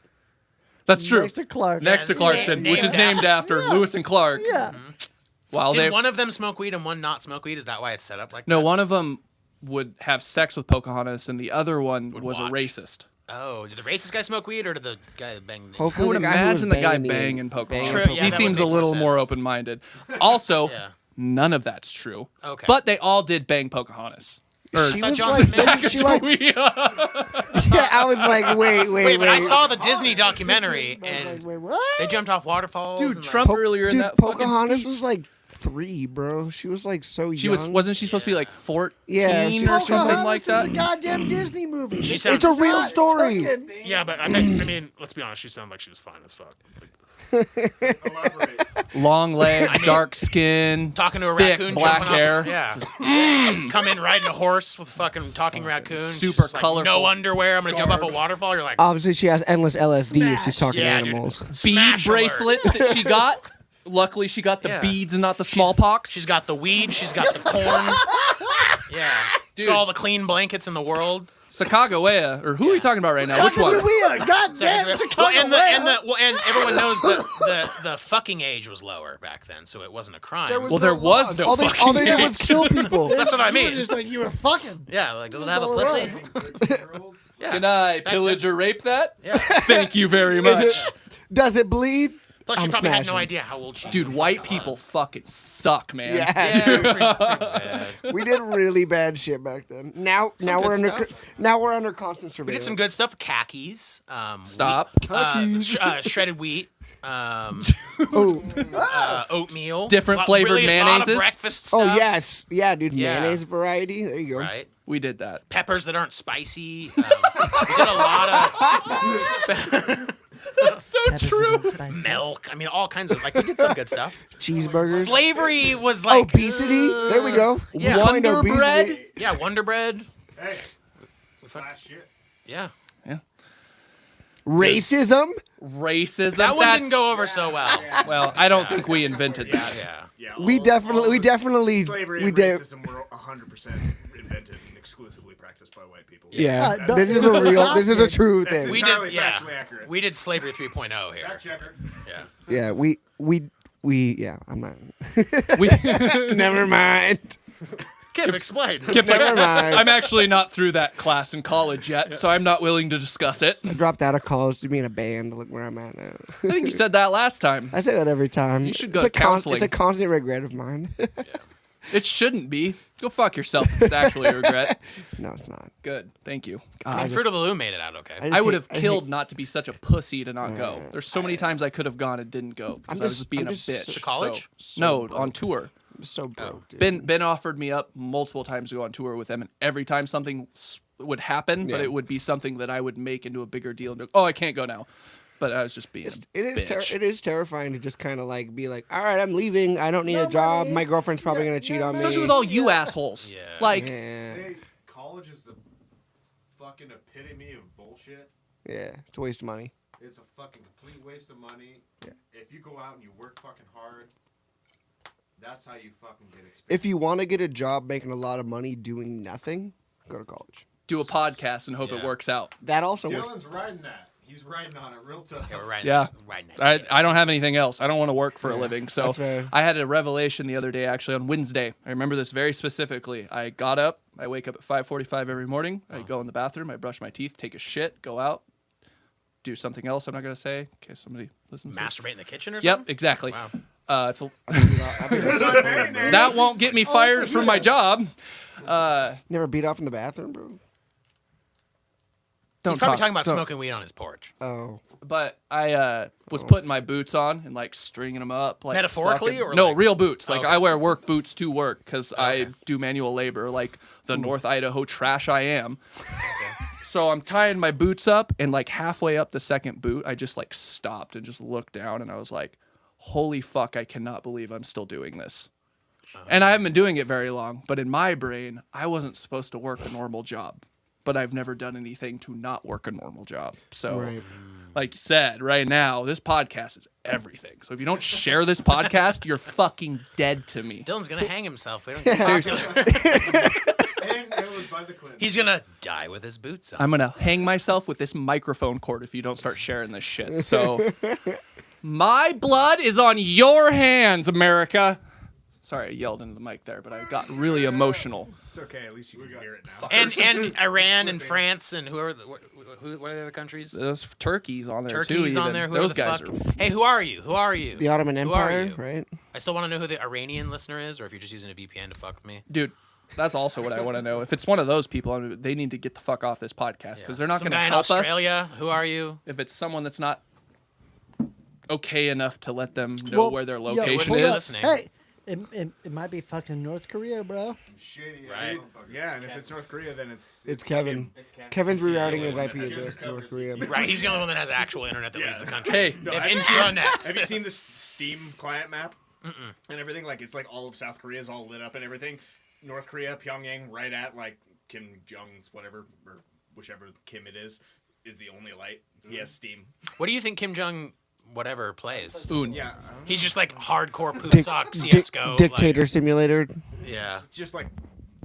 That's true. Next to Clark. Next to it's Clarkson, named which is after- named after Lewis and Clark. Yeah. While Did they one of them smoke weed and one not smoke weed? Is that why it's set up like no, that? one of them would have sex with Pocahontas, and the other one was watch. a racist. Oh, did the racist guy smoke weed or did the guy bang? I Hopefully, would the guy who was imagine the guy banging banging Pocahontas. True, yeah, He that seems would a make little more more sense. open-minded. Also, Yeah. none of that's true. Okay. But they all did bang Pocahontas. Or She thought was John like, Smith- didn't she like? Yeah, I was like, wait. Wait, but I saw the Disney documentary I was and like, wait, what? they jumped off waterfalls. Dude, and, Trump Like, earlier in Dude, that fucking Pocahontas speech, was like 3, bro. She was like so young. she wasn't she supposed to be like 14 Yeah, she or was something Pocahontas like that? is a goddamn Disney movie. She It's sounds- It's a real not story. fucking- Yeah, but I mean, let's be honest. She sounded like she was fine as fuck. Elaborate. Long legs, I mean- dark skin, talking to a thick raccoon, black jumping hair. Off, yeah, come in riding a horse with fucking talking raccoon, Super just like, colorful no underwear. I'm gonna jump off a waterfall. You're like, Obviously, she has endless LSD if she's talking yeah, animals. dude. bead Smash alert. bracelets that she got. Luckily, she got the Yeah. beads and not the smallpox. She's got the weed. She's got the corn. Yeah, she's Dude. got all the clean blankets in the world. Sacagawea, or who are we talking about right now? Which one? Sacagawea, goddamn Well, and Sacagawea. and everyone knows that the fucking age was lower back then, so it wasn't a crime. Well, there was no All they fucking did was age. kill people. That's what I You were mean. just like, you were fucking. Yeah, like doesn't it have a all pussy? right. 13-year-olds? Yeah. Can I Back pillage then- or rape that? Yeah. Thank you very Is much. it, does it bleed? Plus, she I'm probably had no smashing. idea how old she Dude, was. white people fucking suck, man. Yeah, Yeah, pretty bad. we did really bad shit back then. Now Some we're good under stuff. now we're under constant We surveillance. did some good stuff. Khakis. Stop. Shredded wheat. Oh, Oatmeal. Different Lot- flavored really, a lot of mayonnaises? breakfast stuff. oh yes, yeah, dude. Yeah. Mayonnaise variety. There you go. Right. We did that. Peppers that aren't spicy. We did a lot of That's so true. milk. I mean, all kinds of we did some good stuff. Cheeseburgers. Slavery was like Obesity. There we go. Yeah. We coined Wonder obesity. Bread. Yeah, Wonder Bread. Hey, flash shit. Yeah, Racism. Racism. that one That's, didn't go over so well. Well, I don't think we invented that. Yeah. Yeah, We definitely slavery we and did. racism were 100% invented and exclusively practiced by white people. Yeah, Yeah, this is a real. This is a true That's thing. We entirely did. Yeah. factually accurate. We did slavery 3.0 here. Fact checker. Yeah. Yeah, we. Yeah, I'm not. We, Never mind. Kip, explain. Never mind. I'm actually not through that class in college yet, so I'm not willing to discuss it. I dropped out of college to be in a band. Look where I'm at now. I think you said that last time. I say that every time. You should go It's to a counseling. It's a constant regret of mine. It shouldn't be. Go fuck yourself if it's actually a regret. No, it's not. Good. Thank you. I mean, Fruit of the Loom made it out okay. just I would hate- have I hate- killed not to be such a pussy to not go. There's so many times I could have gone and didn't go because I was just being I'm a just bitch. To college? So- no, on tour. I'm so broke, dude. Ben offered me up multiple times to go on tour with them, and every time something would happen, but Yeah. it would be something that I would make into a bigger deal. And I can't go now. But I was just being. It a is bitch. it is terrifying to just kind of like be like, all right, I'm leaving. I don't need a job. My girlfriend's probably gonna cheat on me. Especially with all you assholes. Yeah. Like, Yeah, Say college is the fucking epitome of bullshit. yeah, it's a waste of money. It's a fucking complete waste of money. Yeah. If you go out and you work fucking hard, that's how you fucking get experience. If you want to get a job making a lot of money doing nothing, go to college. do a podcast and hope it Yeah. works out. That also works. Dylan's riding that. He's riding on it real tough. Yeah, we're riding, Yeah. riding that. I don't have anything else. I don't want to work for a living. So that's fair. I had a revelation the other day, actually on Wednesday. I remember this very specifically. I got up. I wake up at 5:45 every morning. I go in the bathroom. I brush my teeth, take a shit, go out, do something else. I'm not gonna say in case somebody listens. to this. Masturbate in the kitchen or Yep, something? exactly. Wow. It's that won't get me fired from my job. Never beat off in the bathroom, bro. Don't He's probably talk- talking about don't- smoking weed on his porch. Oh, But I was putting my boots on and like stringing them up, like Metaphorically fucking- or no like- real boots. Like Okay. I wear work boots to work because I Okay. do manual labor, like the North Idaho trash I am. So I'm tying my boots up, and like halfway up the second boot, I just like stopped and just looked down, and I was like, "Holy fuck! I cannot believe I'm still doing this." And I haven't been doing it very long, but in my brain, I wasn't supposed to work a normal job. But I've never done anything to not work a normal job. So, right. like you said, right now, this podcast is everything. So if you don't share this podcast, you're fucking dead to me. Dylan's gonna hang himself. We don't get popular. And it was by the Clintons. He's gonna die with his boots on. I'm gonna hang myself with this microphone cord if you don't start sharing this shit. So, my blood is on your hands, America. Sorry, I yelled into the mic there, but I got really emotional. It's okay. At least you can hear it now. And Iran and France and what are the other countries? There's Turkey's on there too. Turkey's on even. there. Who Those the guys fuck? are. Hey, who are you? Who are you? The Ottoman Who are Empire, you? right? I still want to know who the Iranian listener is, or if you're just using a VPN to fuck with me. Dude, that's also what I want to know. If it's one of those people, they need to get the fuck off this podcast because they're not Some going to guy in help us. Australia. Who are you? If it's someone that's not okay enough to let them know where their location hold is. up. Hey, it might be fucking North Korea, bro. Shady, Right. Yeah, and if it's North Korea, then it's Kevin. Kevin's rerouting his IP address to North Korea. Right, he's the only one that has actual internet that leaves the country. Hey, No, If have you intranet. Have you seen this Steam client map and everything? Like it's like all of South Korea is all lit up and everything. North Korea, Pyongyang, right at like Kim Jong's whatever or whichever Kim it is the only light. He has Steam. What do you think Kim Jong whatever plays? Un. Yeah, I don't know. He's just like hardcore poop Dic- sock dic- CS:GO. Dictator Simulator. Like, yeah, It's just like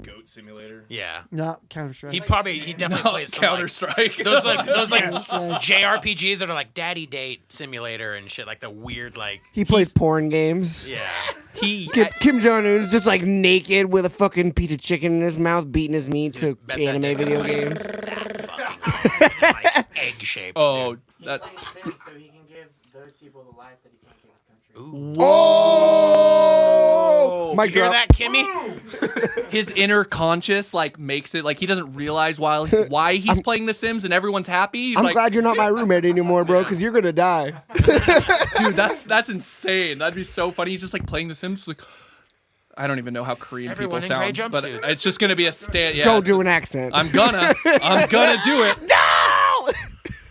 Goat Simulator. yeah. No, Counter Strike. He definitely plays some, Counter like, Strike. those like Counter-Strike. JRPGs that are like Daddy Date Simulator and shit, like the weird like He plays porn games. yeah. Kim Jong Un is just like naked with a fucking piece of chicken in his mouth, beating his meat to Bet that anime dick is video like games. like egg shaped. Oh, that. Plays Sims so he can give those people the life that he can't give his country. Oh! Mic You hear drop. that, Kimmy? His inner conscious like makes it like he doesn't realize why he's playing The Sims and everyone's happy. He's I'm like, glad you're not my roommate anymore, bro, because you're gonna die. dude, that's insane. That'd be so funny. He's just like playing The Sims. Like, I don't even know how Korean Everyone people in gray sound, but jumpsuits. it's just gonna be a stand. Yeah, Don't do an accent. I'm gonna do it. No!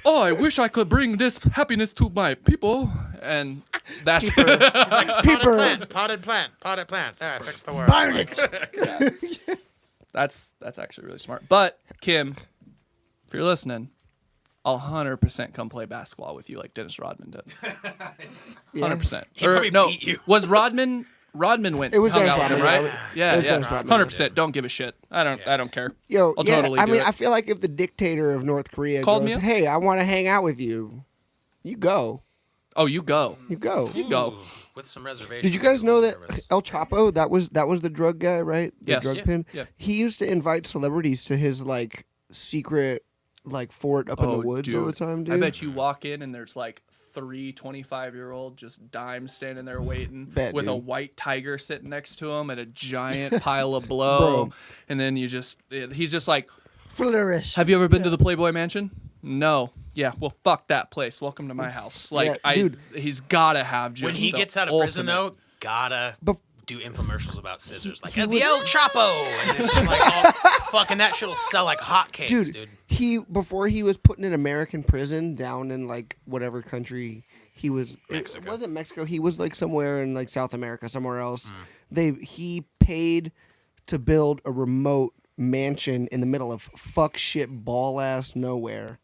Oh, I wish I could bring this happiness to my people, and that's Peeper. Potted plant. There, I fixed the word. Burn it. that's actually really smart. But Kim, if you're listening, I'll 100% come play basketball with you like Dennis Rodman did. 100%. He'd probably beat you. Was Rodman went? It was hung Dennis out with him, Rodman, right? yeah. It was Yeah, Dennis Rodman. 100%. Don't give a shit. I don't care. Yo, I'll yeah, totally I do mean, it. I feel like if the dictator of North Korea Called goes, me up? hey, I want to hang out with you, you go. Oh, you go. You go. You go. With some reservations. Did you guys know that Nervous. El Chapo, that was the drug guy, right? The Yes. drug Yeah, pin? yeah. He used to invite celebrities to his like secret like fort up in the woods all the time, dude. I bet you walk in and there's like 3 25-year-old just dimes standing there waiting Bet, with a dude. white tiger sitting next to him and a giant pile of blow. Bro. And then he's just like, Flourish. have you ever been to the Playboy Mansion? No. Yeah, well, fuck that place. Welcome to my house. Like, Yeah, dude. he's got to have just When he the gets out of prison, ultimate- though, gotta Bef- do infomercials about scissors. Like, he the was- El Chapo! And it's just like, all, fucking that shit'll sell like hotcakes, dude. he before he was put in an American prison down in like whatever country he was. Mexico. It wasn't Mexico. He was like somewhere in like South America, somewhere else. Mm. He paid to build a remote mansion in the middle of fuck shit ball ass nowhere.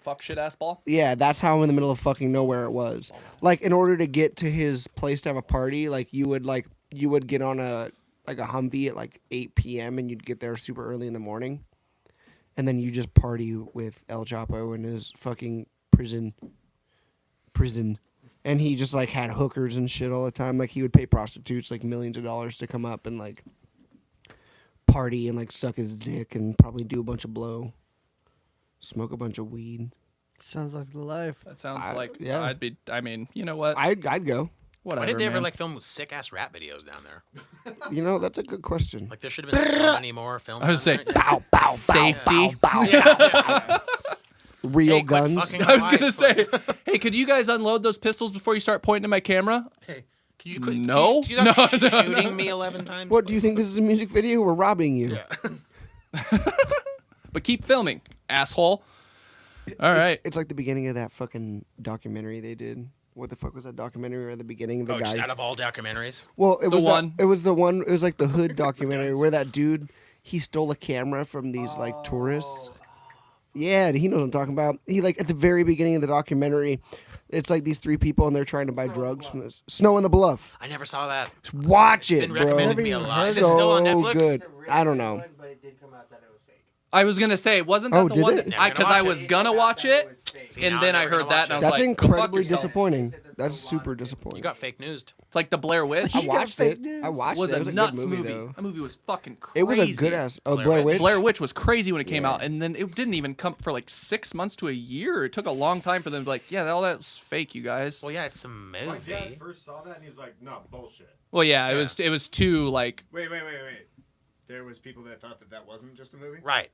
Fuck shit ass ball. Yeah, that's how in the middle of fucking nowhere it was. Like in order to get to his place to have a party, like you would get on a Humvee at like 8 p.m. and you'd get there super early in the morning, and then you just party with El Chapo in his fucking prison, and he just like had hookers and shit all the time. Like he would pay prostitutes like millions of dollars to come up and like party and like suck his dick and probably do a bunch of blow, smoke a bunch of weed. Sounds like the life. That sounds I- like yeah. I'd be. I mean, you know what? I'd go. Whatever. Why did they ever man. like film sick ass rap videos down there? You know, that's a good question. Like there should have been so many more films. I was down saying, there. Bow, bow, bow, Safety. bow, bow. Yeah. Real Hey, quit guns. fucking- I was gonna say, hey, could you guys unload those pistols before you start pointing at my camera? Hey, can you quit? No. Can you stop shooting me 11 times? What, do you think this is a music video? We're robbing you. But keep filming, asshole. All right. It's like the beginning of that fucking documentary they did. What the fuck was that documentary at the beginning? The Oh, just guy. out of all documentaries. Well, it The was one. It was the one. It was like the Hood documentary where that dude he stole a camera from these like tourists. Yeah, he knows what I'm talking about. He like at the very beginning of the documentary, it's like these 3 people and they're trying to buy drugs from this Snow in the Bluff. I never saw that. Watch It's it, been bro. recommended to me a lot. Is it So still on Netflix? good. It's a really I don't good know. one, but it did come out that it was fake. I was gonna say, wasn't that Oh, the did one? it? Never Because gonna I watch was it. gonna watch it, See, and now then I'm I never heard gonna that, watch and I it. was That's like, go fuck incredibly yourself. disappointing. That's There's a super lot of disappointing. You got fake news. It's like the Blair Witch. I You got watched fake it. news. I watched was it. a It was a nuts good movie, movie. though. That movie was fucking crazy. It was a good ass. Oh, Blair Blair Witch. Witch. Blair Witch was crazy when it came Yeah. out, and then it didn't even come for like 6 months to a year. It took a long time for them to be like, yeah, all that's fake, you guys. Well, yeah, it's a My dad movie. first saw that and he's like, no, bullshit. Well, yeah, Yeah. it was too like, Wait. There was people that thought that wasn't just a movie. Right.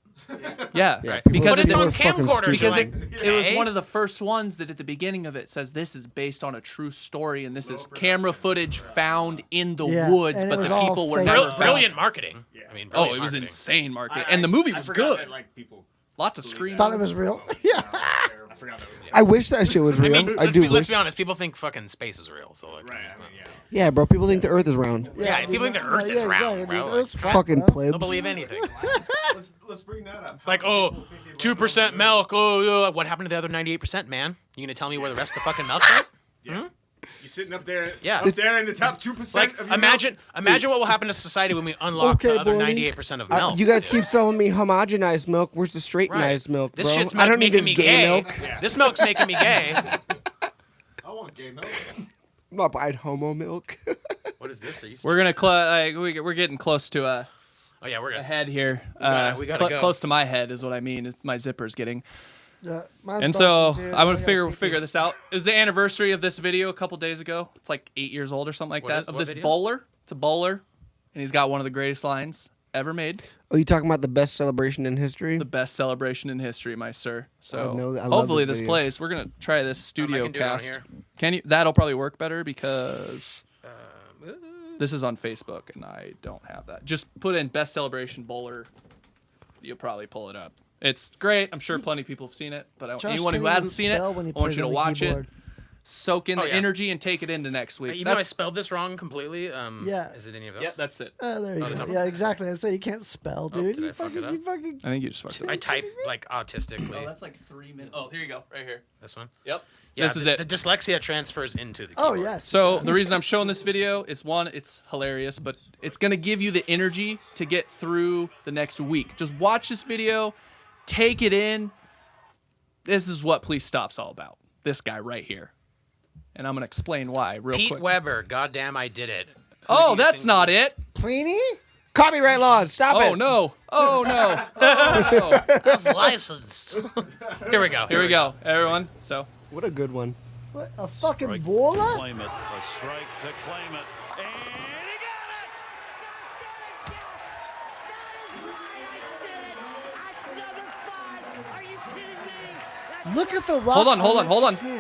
yeah, Yeah, right. people Because But it's it, were on fucking camcorders. stupid. because You're it, like, it was okay. one of the first ones that at the beginning of it says this is based on a true story, and this Low is production. camera footage found in the Yeah, woods, and it but was the all people were fake. never Brilliant, found. brilliant marketing. Yeah. I mean, Oh, brilliant it was marketing. insane marketing, and the movie I was forgot good. That, like, people Lots of believe screaming. that. Thought it was real. Yeah. I forgot that was. I wish that shit was I real. mean, I do let's wish. be honest. People think fucking space is real. So like, Right. I mean, yeah. Yeah, bro. People think the Earth is round. Yeah, people think the Earth is round, bro. The Like, Earth's flat, Fucking bro. plebs. They'll believe anything. Let's bring that up. Like, How oh, many people think they live 2% on the milk. Oh, what happened to the other 98%, man? You gonna tell me where the rest of the fucking milk went? You sitting up there, Yeah. up there in the top 2% Like, of your imagine what will happen to society when we unlock Okay, the other Bernie. 98% of milk. You guys keep selling me homogenized milk. Where's the straightenized milk, This bro? shit's I don't need making this me gay gay. milk. This milk's making me gay. I want gay milk. I'm not buying homo milk. What is this? Are you We're gonna we're getting close to a Oh yeah, we're gonna. head here. we gotta go. Close to my head is what I mean. My zipper's getting. Yeah, mine's And so busted, too. I'm gonna I gotta figure this out. It was the anniversary of this video a couple days ago. It's like 8 years old or something like What that. is- Of what this video? bowler. It's a bowler, and he's got one of the greatest lines ever made. Oh, you talking about the best celebration in history? The best celebration in history, my sir. So I love hopefully this this video. plays. We're gonna try this I studio can do it on cast. here. Can you? That'll probably work better because this is on Facebook and I don't have that. Just put in best celebration bowler. You'll probably pull it up. It's great. I'm sure plenty of people have seen it, but Josh anyone who can't hasn't even seen it, spell when he I want plays you to on the watch keyboard. it, soak in Oh, the yeah. energy, and take it into next week. Even though I That's, spelled this wrong completely. Yeah. Is it any of those? yeah, that's it. There you Oh, the go. top Yeah, exactly. I say you can't spell, dude. did I fuck it up? You fucking. I think you just fucked it I up. type like autistically. Oh, that's like 3 minutes. Oh, here you go, right here. This one. Yep. Yeah, this is the, it. The dyslexia transfers into the. Oh keyboard. yes. So the reason I'm showing this video is one, it's hilarious, but it's gonna give you the energy to get through the next week. Just watch this video, take it in. This is what Please Stop's all about. This guy right here, and I'm gonna explain why real Pete quick. Weber. Goddamn, I did it. Who do Oh, you that's think- not it. Pliny? Copyright laws. Stop Oh it. no. Oh no. Oh, no. That's licensed. Here we go. Here we go, everyone. So What a good one. What a fucking baller? Claim it. A strike to claim it. And he got it! Look at the rock. Hold on, hold on, hold on. that chick's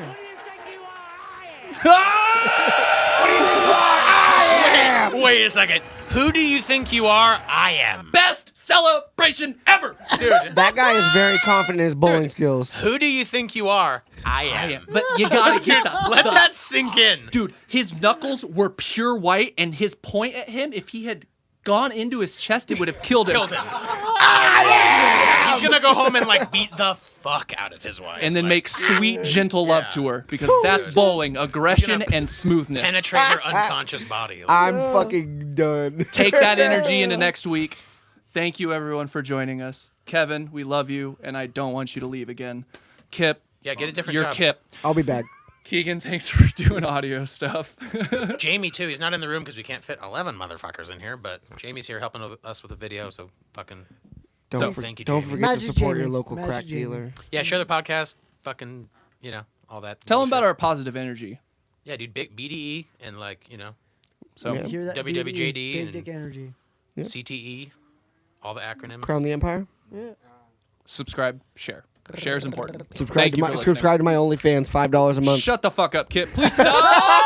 knee. Wait a second. Who do you think you are? I am. best celebration ever. Dude, That guy is very confident in his bowling skills. who do you think you are? I am. But you gotta get Let that sink in. Dude, his knuckles were pure white, and his point at him, if he had gone into his chest, it would have killed him. Killed him. He's gonna go home and like beat the fuck out of his wife. And then like, make sweet, gentle love Yeah. to her, because that's bowling, aggression Gonna and smoothness. penetrate her unconscious body. I'm fucking done. Take that energy into next week. Thank you, everyone, for joining us. Kevin, we love you, and I don't want you to leave again. Kip, Yeah, get a different you're job. Kip. I'll be back. Keegan, thanks for doing audio stuff. Jamie too. He's not in the room because we can't fit 11 motherfuckers in here. But Jamie's here helping us with the video. So fucking Don't, thank you, don't Jamie. forget Magic to support Jamie. your local Magic crack Jamie. dealer. yeah, share the podcast. Fucking all that. Tell them about bullshit. our positive energy. Yeah, dude. Big BDE and So, Yeah. Hear that? WWJD Big and- dick energy. CTE, all the acronyms. Crown the Empire. subscribe, share. Share is important. Subscribe Thank to you my for listening. subscribe to my OnlyFans. $5 a month. Shut the fuck up, Kip. Please stop.